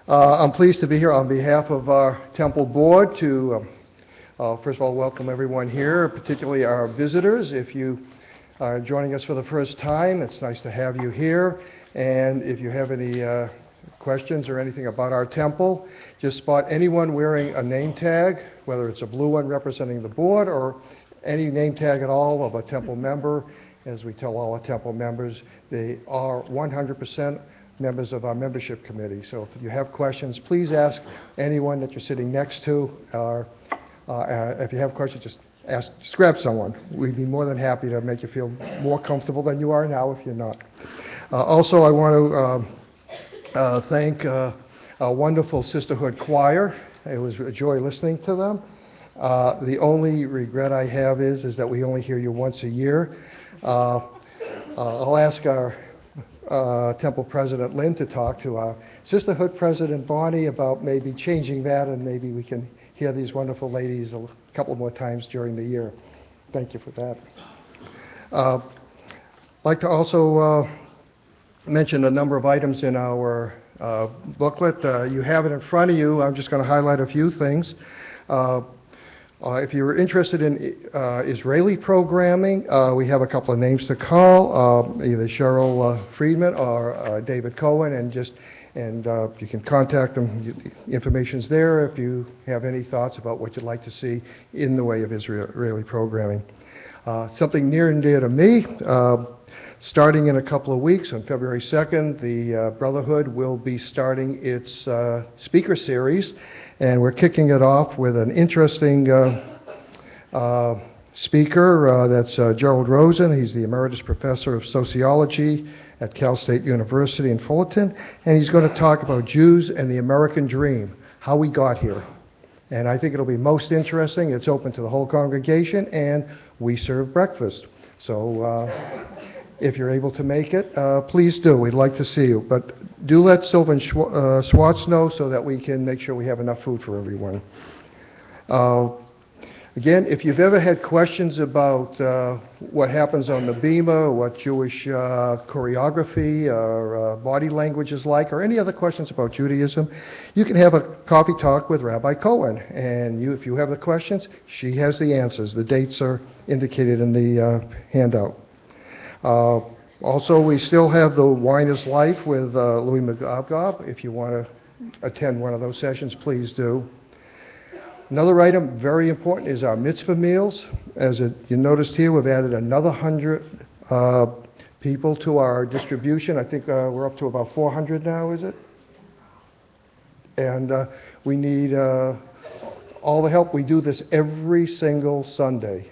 I'm pleased to be here on behalf of our temple board to, first of all, welcome everyone here, particularly our visitors. If you are joining us for the first time, it's nice to have you here. And if you have any questions or anything about our temple, just spot anyone wearing a name tag, whether it's a blue one representing the board or any name tag at all of a temple member. As we tell all our temple members, they are 100% members of our membership committee. So if you have questions, please ask anyone that you're sitting next to. Or if you have questions, just grab someone. We'd be more than happy to make you feel more comfortable than you are now if you're not. Also, I want to thank our wonderful Sisterhood Choir. It was a joy listening to them. The only regret I have is that we only hear you once a year. I'll ask our Temple President Lynn to talk to our Sisterhood President Bonnie about maybe changing that, and maybe we can hear these wonderful ladies a couple more times during the year. Thank you for that. I'd like to also mention a number of items in our booklet. You have it in front of you. I'm just going to highlight a few things. If you're interested in Israeli programming, we have a couple of names to call, either Cheryl Friedman or David Cohen, and you can contact them. The information's there if you have any thoughts about what you'd like to see in the way of Israeli programming. Something near and dear to me, starting in a couple of weeks, on February 2nd, the Brotherhood will be starting its speaker series. And we're kicking it off with an interesting speaker. That's Gerald Rosen. He's the Emeritus Professor of Sociology at Cal State University in Fullerton. And he's going to talk about Jews and the American dream, how we got here. And I think it'll be most interesting. It's open to the whole congregation, and we serve breakfast. So if you're able to make it, please do. We'd like to see you. But do let Sylvan Schwartz know so that we can make sure we have enough food for everyone. Again, if you've ever had questions about what happens on the bima, what Jewish choreography or body language is like, or any other questions about Judaism, you can have a coffee talk with Rabbi Cohen. And if you have the questions, she has the answers. The dates are indicated in the handout. Also, we still have the Wine is Life with Louis McGobgob. If you want to attend one of those sessions, please do. Another item, very important, is our mitzvah meals. As you noticed here, we've added another 100 people to our distribution. I think we're up to about 400 now, is it? And we need all the help. We do this every single Sunday.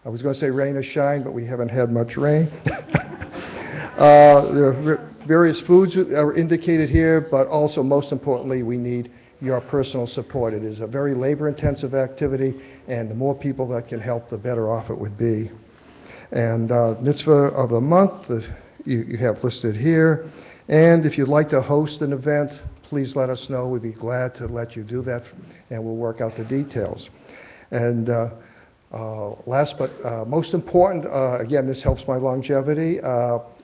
I was going to say rain or shine, but we haven't had much rain. There are various foods that are indicated here, but also, most importantly, we need your personal support. It is a very labor-intensive activity, and the more people that can help, the better off it would be. And mitzvah of the month, you have listed here. And if you'd like to host an event, please let us know. We'd be glad to let you do that, and we'll work out the details. And last but most important, again, this helps my longevity.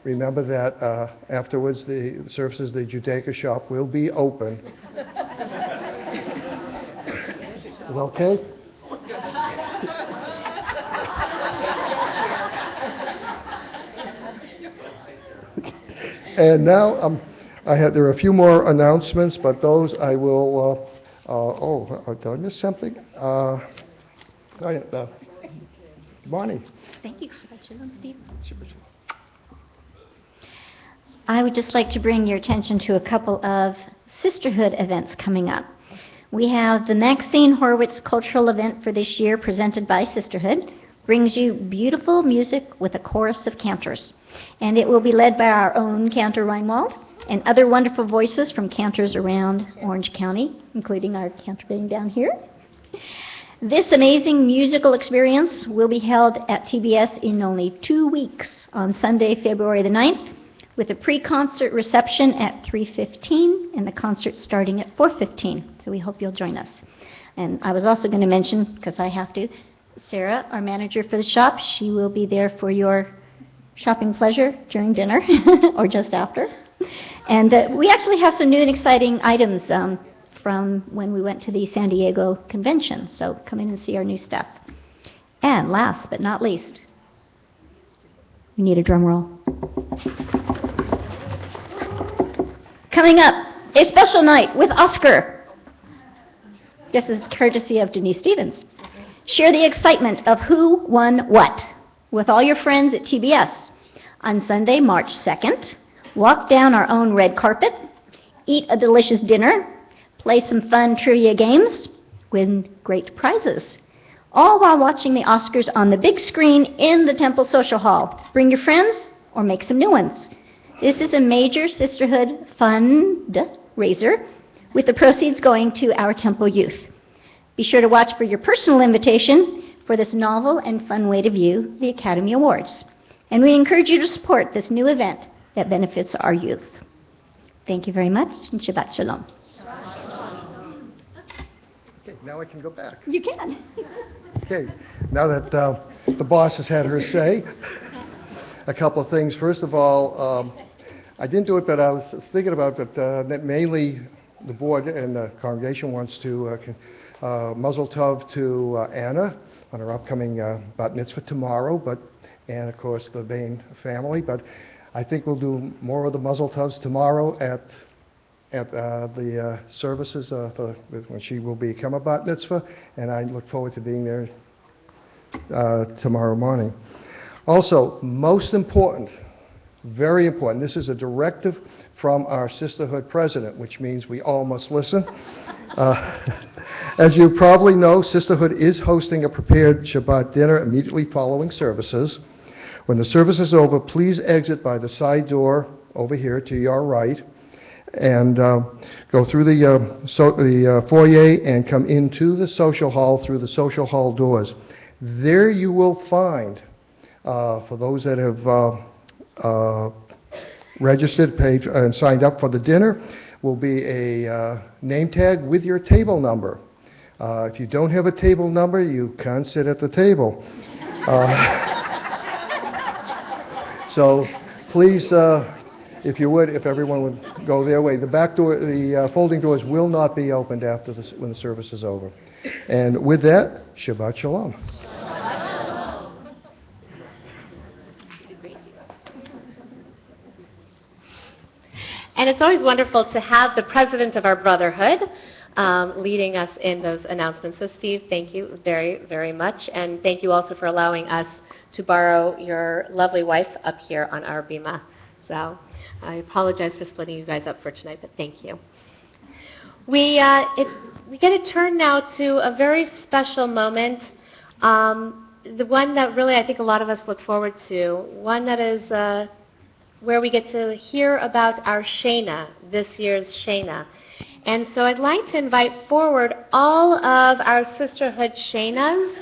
Remember that afterwards, the services, the Judaica shop will be open. Okay? And now there are a few more announcements, but those I will. Did I miss something? Bonnie. Thank you. Steve. I would just like to bring your attention to a couple of sisterhood events coming up. We have the Maxine Horowitz Cultural Event for this year, presented by Sisterhood. Brings you beautiful music with a chorus of cantors. And it will be led by our own Cantor Reinwald and other wonderful voices from cantors around Orange County, including our cantor being down here. This amazing musical experience will be held at TBS in only 2 weeks on Sunday, February the 9th, with a pre-concert reception at 3:15 and the concert starting at 4:15. So we hope you'll join us. And I was also going to mention, because I have to, Sarah, our manager for the shop, she will be there for your shopping pleasure during dinner or just after. And we actually have some new and exciting items from when we went to the San Diego convention. So come in and see our new stuff. And last but not least, we need a drum roll. Coming up, a special night with Oscar. This is courtesy of Denise Stevens. Share the excitement of who won what with all your friends at TBS on Sunday, March 2nd. Walk down our own red carpet, eat a delicious dinner, play some fun trivia games, win great prizes. all while watching the Oscars on the big screen in the Temple Social Hall. Bring your friends or make some new ones. This is a major sisterhood fundraiser with the proceeds going to our Temple youth. Be sure to watch for your personal invitation for this novel and fun way to view the Academy Awards. And we encourage you to support this new event that benefits our youth. Thank you very much, and Shabbat Shalom. Okay, now I can go back. You can. Okay, now that the boss has had her say, a couple of things. First of all, I didn't do it, but I was thinking about it, but that mainly the board and the congregation wants to mazel tov to Anna on her upcoming bat mitzvah tomorrow, and of course the Bain family. But I think we'll do more of the mazel tovs tomorrow at the services when she will become a bat mitzvah, and I look forward to being there tomorrow morning. Also, most important, very important, this is a directive from our sisterhood president, which means we all must listen. As you probably know, Sisterhood is hosting a prepared Shabbat dinner immediately following services. When the service is over, please exit by the side door over here to your right and go through the foyer and come into the social hall through the social hall doors. There you will find, for those that have registered, paid, and signed up for the dinner, will be a name tag with your table number. If you don't have a table number, you can't sit at the table. So please, if you would, if everyone would go their way. The back door, the folding doors will not be opened after when the service is over. And with that, Shabbat Shalom. And it's always wonderful to have the president of our brotherhood leading us in those announcements. So Steve, thank you very, very much. And thank you also for allowing us to borrow your lovely wife up here on our bima. So I apologize for splitting you guys up for tonight, but thank you. We get to turn now to a very special moment, the one that really I think a lot of us look forward to, one that is where we get to hear about our Shena, this year's Shena. And so I'd like to invite forward all of our sisterhood Shenas,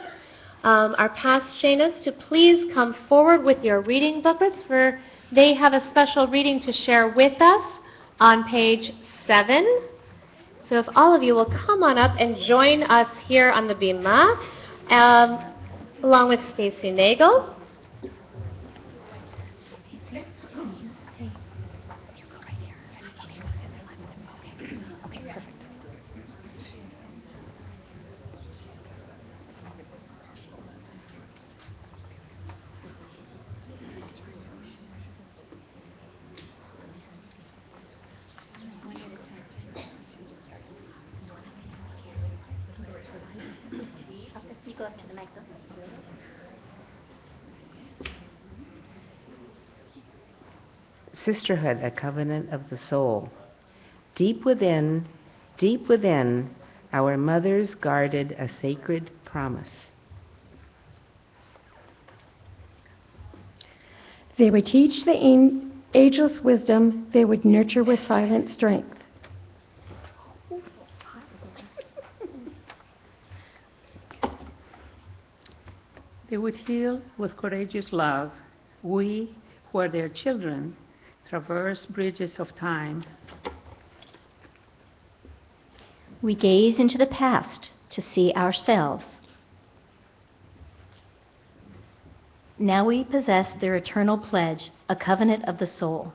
our past Shenas, to please come forward with your reading booklets, for they have a special reading to share with us on page 7. So if all of you will come on up and join us here on the bima, along with Stacy Nagel. Sisterhood, a covenant of the soul. Deep within, our mothers guarded a sacred promise. They would teach the ageless wisdom, they would nurture with silent strength. They would heal with courageous love. We, who are their children, traverse bridges of time. We gaze into the past to see ourselves. Now we possess their eternal pledge, a covenant of the soul.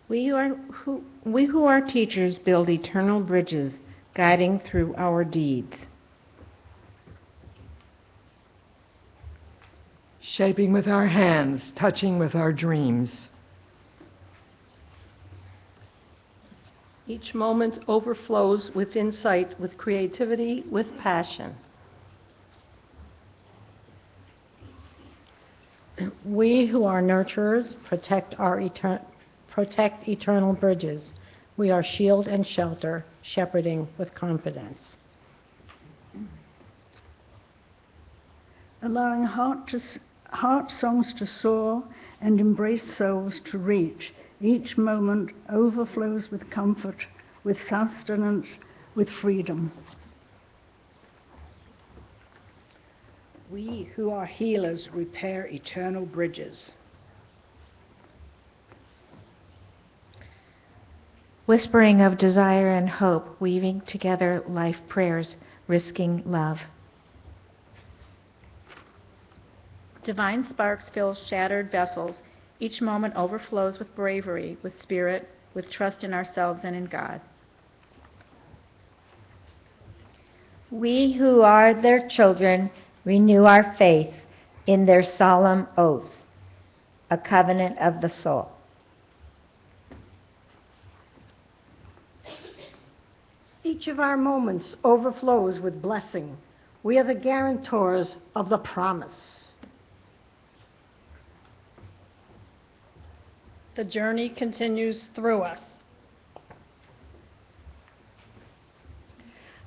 We who are teachers build eternal bridges, guiding through our deeds. Shaping with our hands, touching with our dreams. Each moment overflows with insight, with creativity, with passion. We who are nurturers protect eternal bridges. We are shield and shelter, shepherding with confidence. Allowing heart songs to soar and embrace souls to reach. Each moment overflows with comfort, with sustenance, with freedom. We who are healers repair eternal bridges. Whispering of desire and hope, weaving together life prayers, risking love. Divine sparks fill shattered vessels. Each moment overflows with bravery, with spirit, with trust in ourselves and in God. We who are their children renew our faith in their solemn oath, a covenant of the soul. Each of our moments overflows with blessing. We are the guarantors of the promise. The journey continues through us.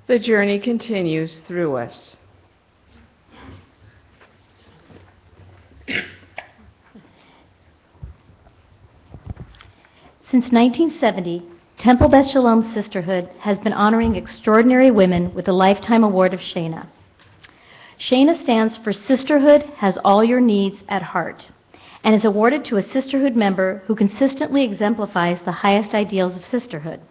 The journey continues through us. Since 1970, Temple Beth Shalom Sisterhood has been honoring extraordinary women with the Lifetime Award of Shana. Shana stands for Sisterhood Has All Your Needs at Heart and is awarded to a sisterhood member who consistently exemplifies the highest ideals of sisterhood.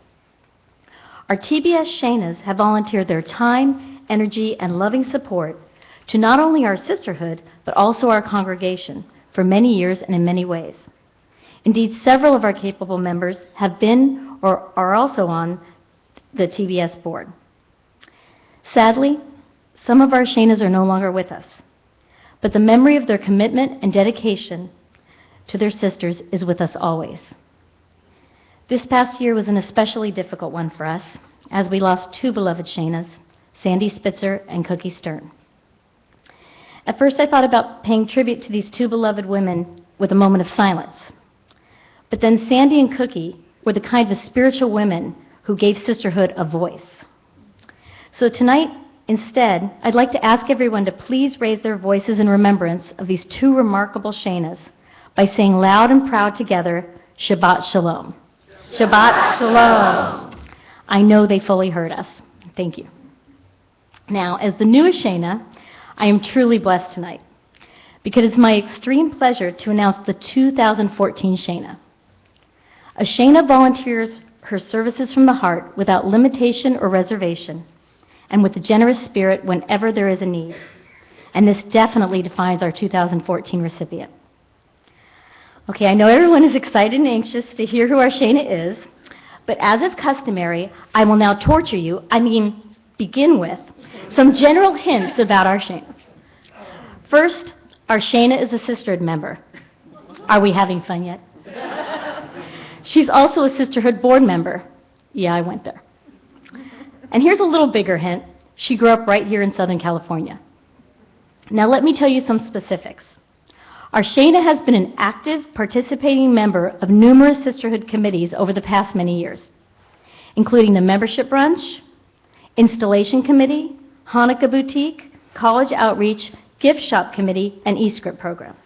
Our TBS Shanas have volunteered their time, energy, and loving support to not only our sisterhood, but also our congregation for many years and in many ways. Indeed, several of our capable members have been or are also on the TBS board. Sadly, some of our Shanas are no longer with us, but the memory of their commitment and dedication to their sisters is with us always. This past year was an especially difficult one for us, as we lost two beloved Shanas, Sandy Spitzer and Cookie Stern. At first I thought about paying tribute to these two beloved women with a moment of silence. But then Sandy and Cookie were the kind of spiritual women who gave sisterhood a voice. So tonight, instead, I'd like to ask everyone to please raise their voices in remembrance of these two remarkable Shanas by saying loud and proud together, Shabbat Shalom. Shabbat Shalom. I know they fully heard us. Thank you. Now, as the newest Shana, I am truly blessed tonight because it's my extreme pleasure to announce the 2014 Shana. A Shana volunteers her services from the heart without limitation or reservation and with a generous spirit whenever there is a need. And this definitely defines our 2014 recipient. Okay, I know everyone is excited and anxious to hear who our Shana is, but as is customary, I will now begin with some general hints about our Shana. First, our Shana is a sisterhood member. Are we having fun yet? She's also a sisterhood board member. Yeah, I went there. And here's a little bigger hint. She grew up right here in Southern California. Now let me tell you some specifics. Our Shana has been an active, participating member of numerous sisterhood committees over the past many years, including the Membership Brunch, Installation Committee, Hanukkah Boutique, College Outreach, Gift Shop Committee, and eScript Program.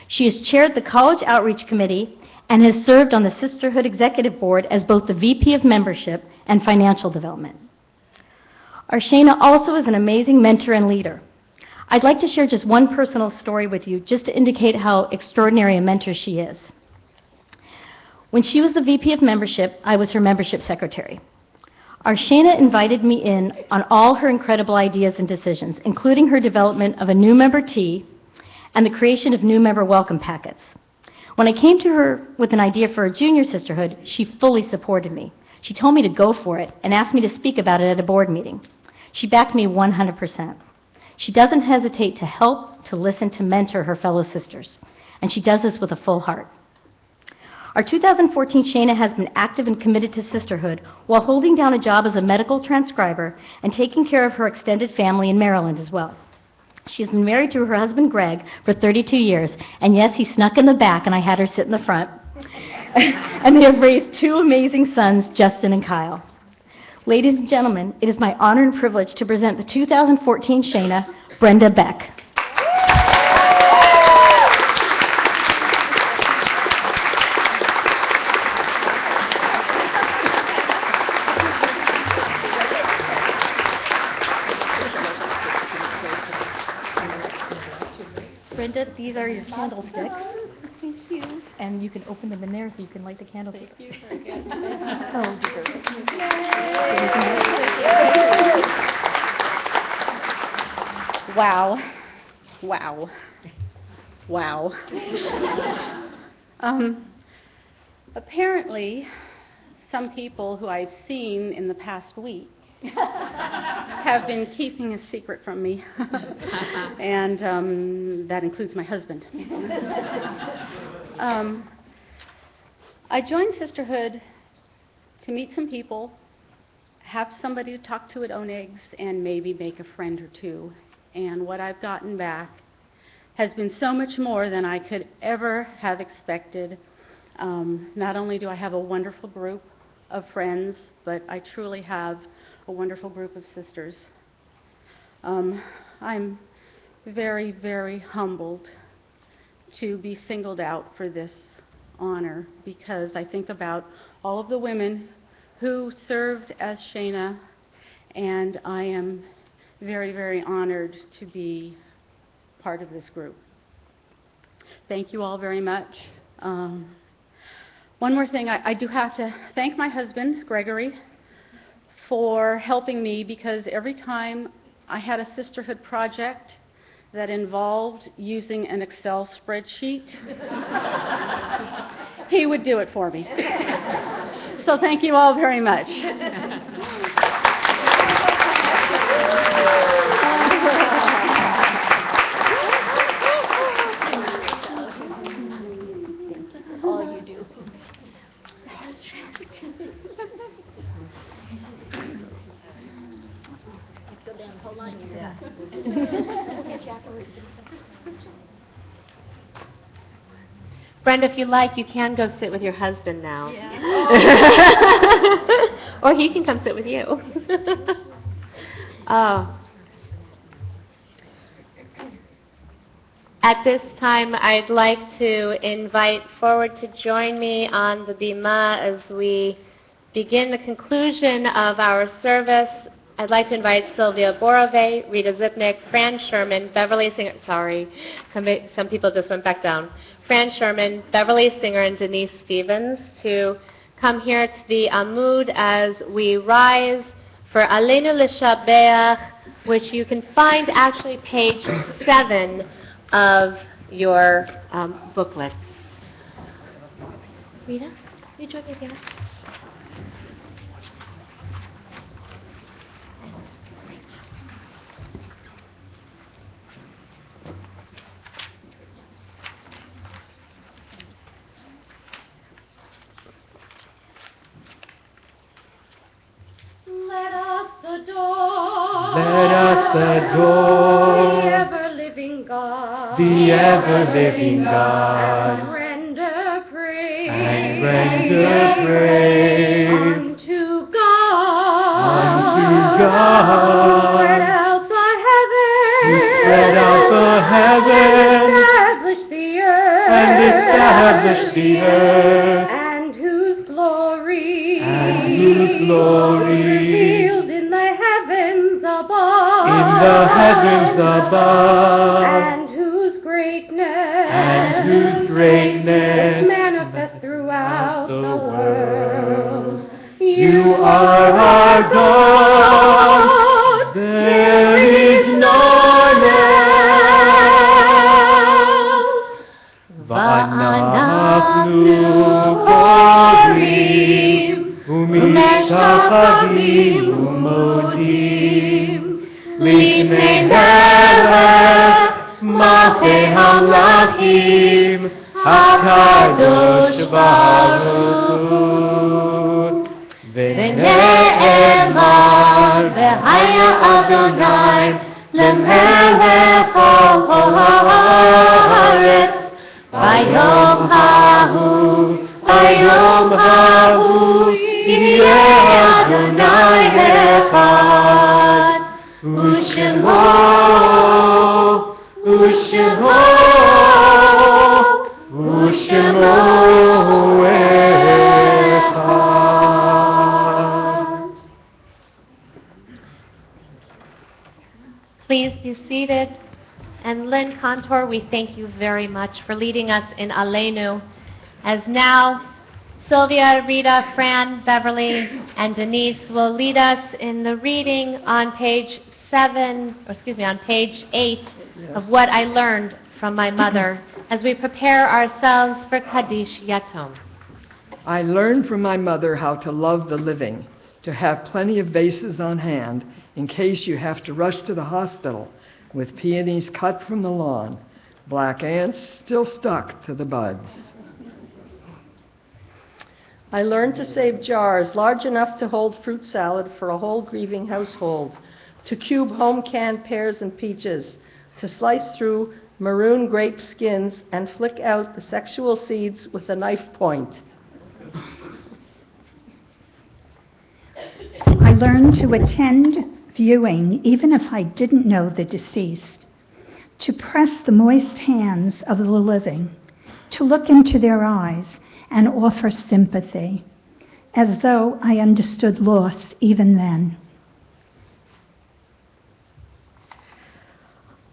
She has chaired the College Outreach Committee and has served on the Sisterhood Executive Board as both the VP of Membership and Financial Development. Our Shana also is an amazing mentor and leader. I'd like to share just one personal story with you just to indicate how extraordinary a mentor she is. When she was the VP of Membership, I was her membership secretary. Our Shana invited me in on all her incredible ideas and decisions, including her development of a new member tea and the creation of new member welcome packets. When I came to her with an idea for a junior sisterhood, she fully supported me. She told me to go for it and asked me to speak about it at a board meeting. She backed me 100%. She doesn't hesitate to help, to listen, to mentor her fellow sisters, and she does this with a full heart. Our 2014 Shana has been active and committed to sisterhood while holding down a job as a medical transcriber and taking care of her extended family in Maryland as well. She has been married to her husband, Greg, for 32 years, and yes, he snuck in the back and I had her sit in the front. and they have raised two amazing sons, Justin and Kyle. Ladies and gentlemen, it is my honor and privilege to present the 2014 Shana, Brenda Beck. Brenda, these are your candlesticks. Thank you. And you can open them in there so you can light the candlestick. Thank you. Very good. Oh, Wow. Wow. Wow. Apparently, some people who I've seen in the past week have been keeping a secret from me, and that includes my husband. I joined Sisterhood to meet some people, have somebody to talk to at Oneg's, and maybe make a friend or two. And what I've gotten back has been so much more than I could ever have expected. Not only do I have a wonderful group of friends, but I truly have a wonderful group of sisters. I'm very, very humbled to be singled out for this honor, because I think about all of the women who served as Shana, and I am very, very honored to be part of this group. Thank you all very much. One more thing, I do have to thank my husband, Gregory, for helping me, because every time I had a sisterhood project that involved using an Excel spreadsheet, he would do it for me. So thank you all very much. All you do. Brenda, if you like, you can go sit with your husband now. Or he can come sit with you. At this time, I'd like to invite forward to join me on the bima as we begin the conclusion of our service. I'd like to invite Sylvia Borove, Rita Zipnik, Fran Sherman, Beverly Singer, sorry, some people just went back down, Fran Sherman, Beverly Singer, and Denise Stevens to come here to the Amud as we rise for Aleinu L'Shabeach, which you can find actually page 7 of your booklet. Rita, you join me there. Let us adore. Let us adore the ever-living God. the ever-living God. And render praise. And render praise unto God. unto God. Spread out the heavens. Who spread out the heavens Establish the earth. and establish the earth. And whose glory. And whose glory revealed in the heavens above. in the heavens above. And whose greatness. And whose greatness is manifest throughout the world. You are our God. There is none else. Va'anachnu korim u'mishtachavim u'modim lifnei melech malchei hamlachim hakadosh baruch hu. ונאמר והיה אדוני למלך כל הארץ ביום ההוא ביום Baruch yeh Adonai echad, Ushemo echad. Please be seated. And Lynn Contour, we thank you very much for leading us in Aleinu. As now, Sylvia, Rita, Fran, Beverly, and Denise will lead us in the reading on page 8 of What I Learned from My Mother as we prepare ourselves for Kaddish Yatom. I learned from my mother how to love the living, to have plenty of vases on hand in case you have to rush to the hospital with peonies cut from the lawn, black ants still stuck to the buds. I learned to save jars large enough to hold fruit salad for a whole grieving household, to cube home-canned pears and peaches, to slice through maroon grape skins and flick out the sexual seeds with a knife point. I learned to attend viewing even if I didn't know the deceased, to press the moist hands of the living, to look into their eyes and offer sympathy, as though I understood loss even then.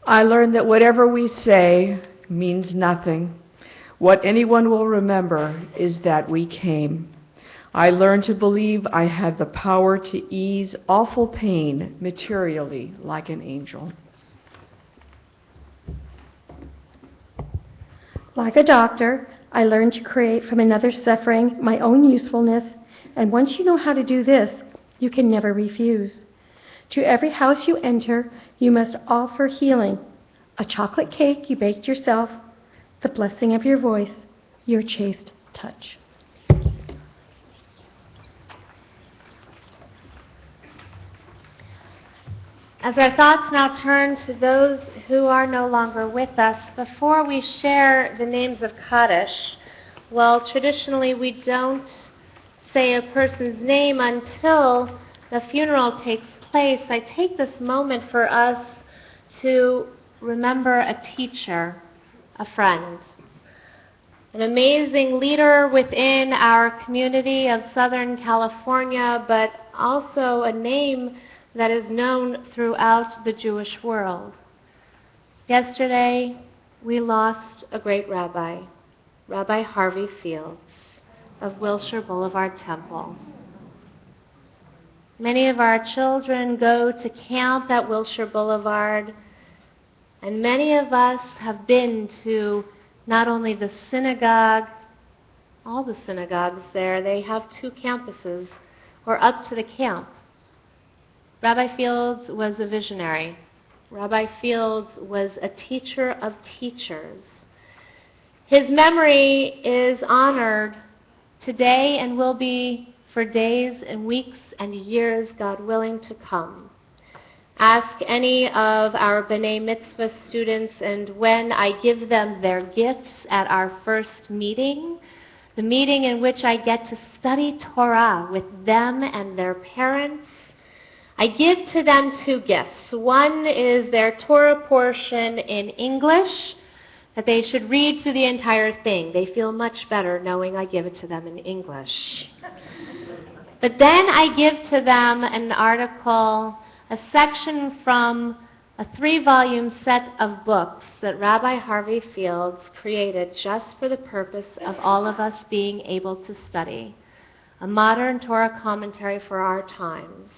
I learned that whatever we say means nothing. What anyone will remember is that we came. I learned to believe I had the power to ease awful pain materially like an angel. Like a doctor, I learned to create from another's suffering my own usefulness, and once you know how to do this, you can never refuse. To every house you enter, you must offer healing, a chocolate cake you baked yourself, the blessing of your voice, your chaste touch. As our thoughts now turn to those who are no longer with us, before we share the names of Kaddish, well, traditionally we don't say a person's name until the funeral takes place. I take this moment for us to remember a teacher, a friend, an amazing leader within our community of Southern California, but also a name that is known throughout the Jewish world. Yesterday, we lost a great rabbi, Rabbi Harvey Fields of Wilshire Boulevard Temple. Many of our children go to camp at Wilshire Boulevard, and many of us have been to not only the synagogue, all the synagogues there, they have 2 campuses, or up to the camp. Rabbi Fields was a visionary. Rabbi Fields was a teacher of teachers. His memory is honored today and will be for days and weeks and years, God willing, to come. Ask any of our B'nai Mitzvah students, and when I give them their gifts at our first meeting, the meeting in which I get to study Torah with them and their parents, I give to them 2 gifts. One is their Torah portion in English, that they should read through the entire thing. They feel much better knowing I give it to them in English. But then I give to them an article, a section from a 3-volume set of books that Rabbi Harvey Fields created just for the purpose of all of us being able to study, a modern Torah commentary for our times.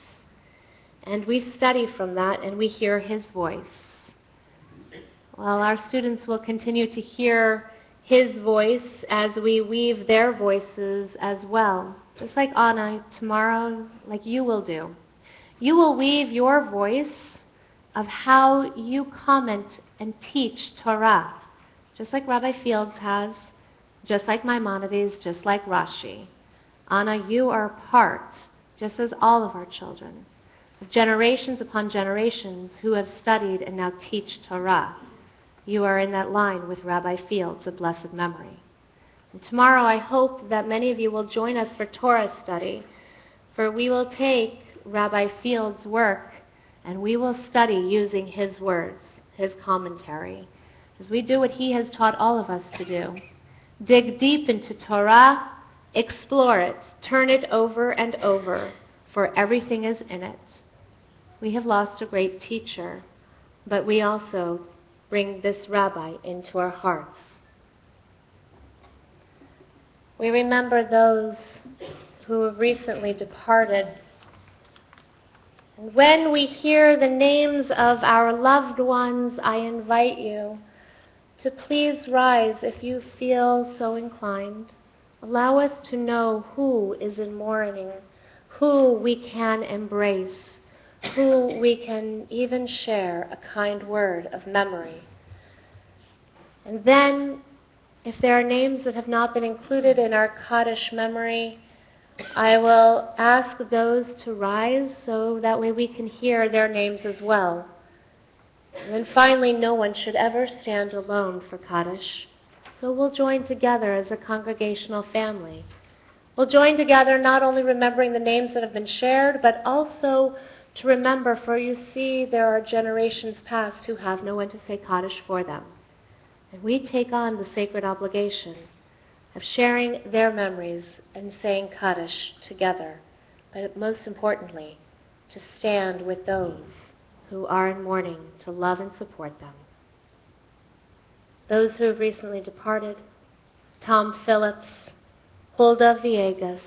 And we study from that and we hear his voice. Well, our students will continue to hear his voice as we weave their voices as well. Just like Anna, tomorrow, like you will do. You will weave your voice of how you comment and teach Torah, just like Rabbi Fields has, just like Maimonides, just like Rashi. Anna, you are a part, just as all of our children, of generations upon generations who have studied and now teach Torah. You are in that line with Rabbi Fields of blessed memory. And tomorrow I hope that many of you will join us for Torah study, for we will take Rabbi Field's work and we will study using his words, his commentary, as we do what he has taught all of us to do. Dig deep into Torah, explore it, turn it over and over, for everything is in it. We have lost a great teacher, but we also bring this rabbi into our hearts. We remember those who have recently departed. And when we hear the names of our loved ones, I invite you to please rise if you feel so inclined. Allow us to know who is in mourning, who we can embrace, who we can even share a kind word of memory. And then, if there are names that have not been included in our Kaddish memory, I will ask those to rise so that way we can hear their names as well. And then finally, no one should ever stand alone for Kaddish. So we'll join together as a congregational family. We'll join together not only remembering the names that have been shared, but also to remember, for you see, there are generations past who have no one to say Kaddish for them. And we take on the sacred obligation of sharing their memories and saying Kaddish together, but most importantly, to stand with those who are in mourning, to love and support them. Those who have recently departed, Tom Phillips, Hulda Villegas,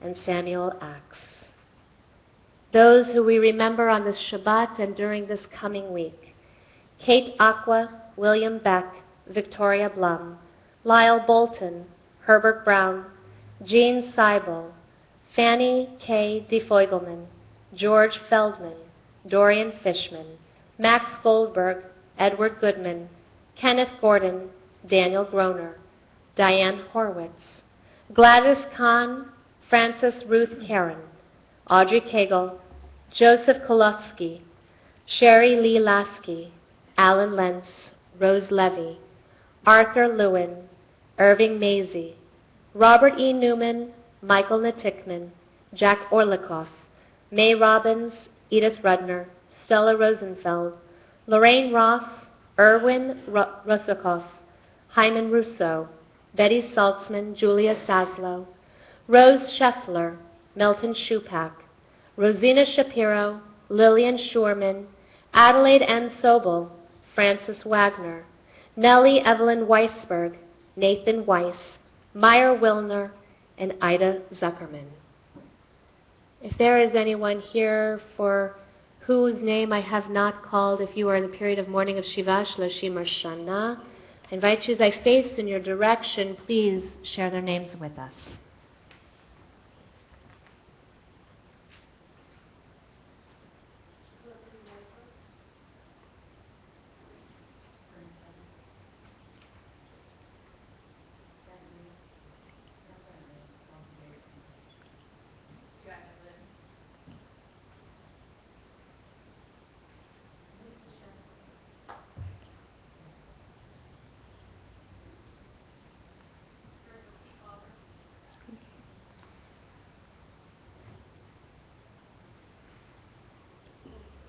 and Samuel Axe. Those who we remember on this Shabbat and during this coming week, Kate Aqua, William Beck, Victoria Blum, Lyle Bolton, Herbert Brown, Jean Seibel, Fanny K. DeFeugelman, George Feldman, Dorian Fishman, Max Goldberg, Edward Goodman, Kenneth Gordon, Daniel Groner, Diane Horwitz, Gladys Kahn, Frances Ruth Karen, Audrey Cagle, Joseph Kolofsky, Sherry Lee Lasky, Alan Lentz, Rose Levy, Arthur Lewin, Irving Maisie, Robert E. Newman, Michael Natikman, Jack Orlikoff, May Robbins, Edith Rudner, Stella Rosenfeld, Lorraine Ross, Erwin Russakoff, Hyman Russo, Betty Saltzman, Julia Saslow, Rose Scheffler, Melton Schupak, Rosina Shapiro, Lillian Schurman, Adelaide M. Sobel, Francis Wagner, Nellie Evelyn Weisberg, Nathan Weiss, Meyer Wilner, and Ida Zuckerman. If there is anyone here for whose name I have not called, if you are in the period of mourning of Shiva, Shloshim, or Shana, I invite you as I face in your direction, please share their names with us.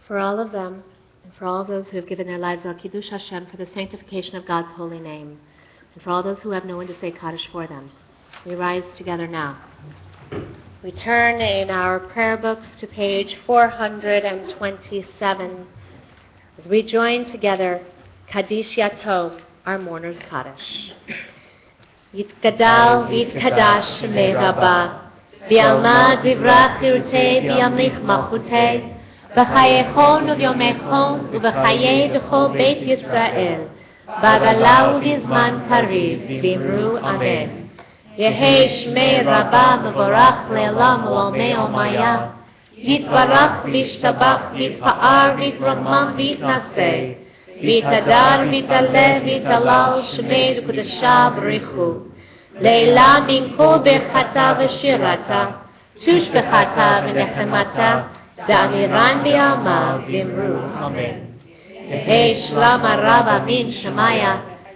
For all of them, and for all those who have given their lives al Kiddush Hashem for the sanctification of God's holy name, and for all those who have no one to say Kaddish for them, we rise together now. We turn in our prayer books to page 427 as we join together Kaddish Yatov, our mourner's Kaddish. Yitgadal v'yitkadash shemei Rabbah, v'yalma divra chirutei v'yamlich malchutei, v'chayechon uvyomechon uv'chayei d'chol Beit Yisrael, b'agala u'bizman kariv, v'imru amen. Yehei shmei Rabbah mevorach le'elam l'olmei omaya, yitbarach v'yishtabach v'yitpa'ar v'yitramam v'yitnaseh, v'yitadar v'yitaleh v'yitalal shmei d'kudashah b'richu, le'ila minko berchata v'shirata, tushbechata v'nechemata, da'amiran b'yama v'imru amen. Yehei shlam harav amin shemaya,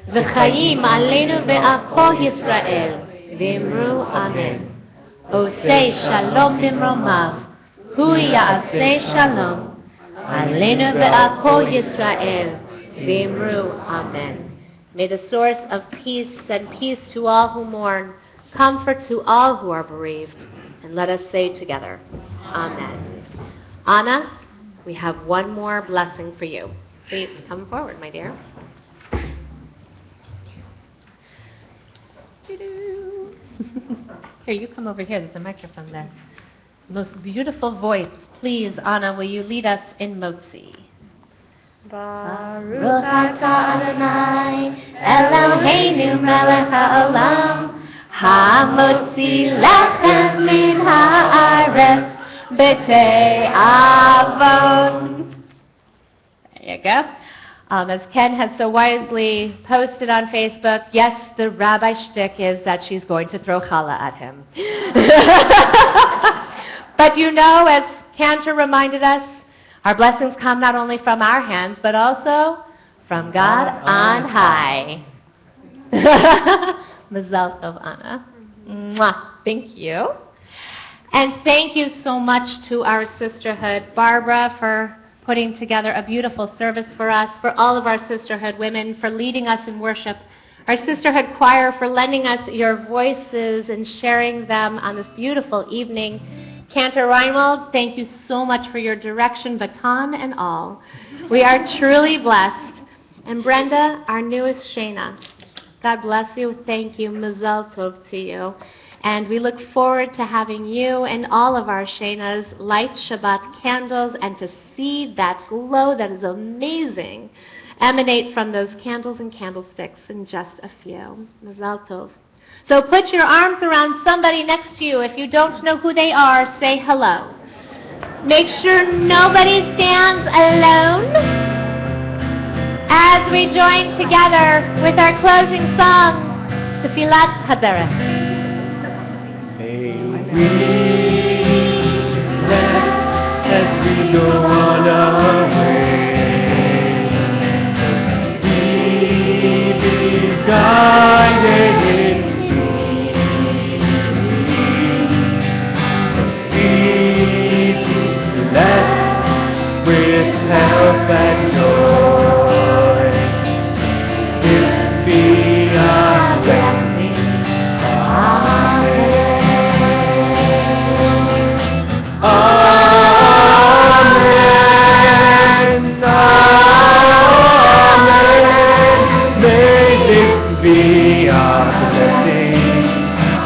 וחיים עלינו ועל כל ישראל, ואמרו אמן. עושה שלום במרומיו, הוא יעשה שלום, עלינו ועל כל ישראל, ואמרו amen. May the source of peace send peace to all who mourn, comfort to all who are bereaved, and let us say together, amen. Anna, we have one more blessing for you. Please come forward, my dear. Here, you come over here. There's a microphone there. Most beautiful voice. Please, Anna, will you lead us in Motzi? Baruch atah Adonai, Eloheinu melech haolam, hamotzi lechem min haaretz b'te'avon. There you go. As Ken has so wisely posted on Facebook, yes, the rabbi shtick is that she's going to throw challah at him. But you know, as Cantor reminded us, our blessings come not only from our hands, but also from God on high. Mazal tov, Anna. Mwah. Thank you. And thank you so much to our sisterhood, Barbara, for putting together a beautiful service for us, for all of our sisterhood women, for leading us in worship, our sisterhood choir for lending us your voices and sharing them on this beautiful evening. Cantor Reinwald, thank you so much for your direction, baton and all. We are truly blessed. And Brenda, our newest Shana, God bless you. Thank you. Mazal tov to you. And we look forward to having you and all of our Shanas light Shabbat candles and to see that glow that is amazing emanate from those candles and candlesticks in just a few. Mazal tov. So put your arms around somebody next to you. If you don't know who they are, say hello. Make sure nobody stands alone as we join together with our closing song, Tefillat Haderech. May we let as we go on our way, we be guided in blessed with health and joy. This be our blessing. Amen. Amen. Amen. May this be our blessing.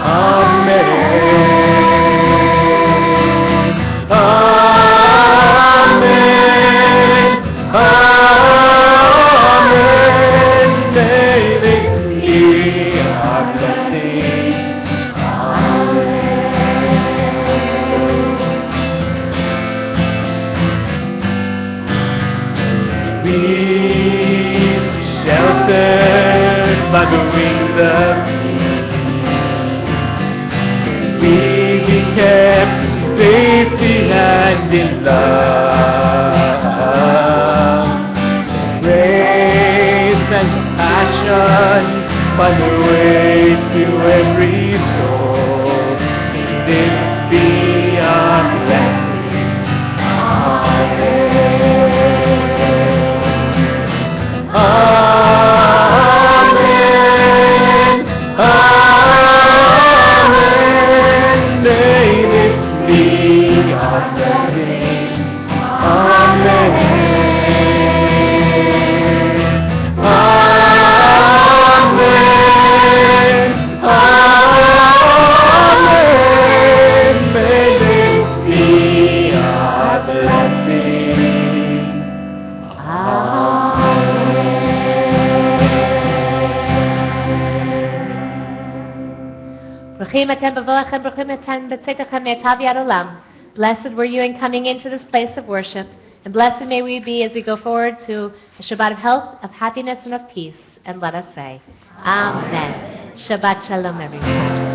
Amen. Amen. Amen. May this be our blessing. Amen. We sheltered by the wings of peace. We be kept safety and in love, grace and passion find the way to every soul. This be our blessing. Amen. Amen. Amen. May this be our blessing. Amen. Amen. Amen. May this be our blessing. Bruchim atem b'volechem, bruchim atem b'tzeitachem me'etav yad olam. Blessed were you in coming into this place of worship, and blessed may we be as we go forward to a Shabbat of health, of happiness, and of peace. And let us say, Amen. Shabbat Shalom, everyone.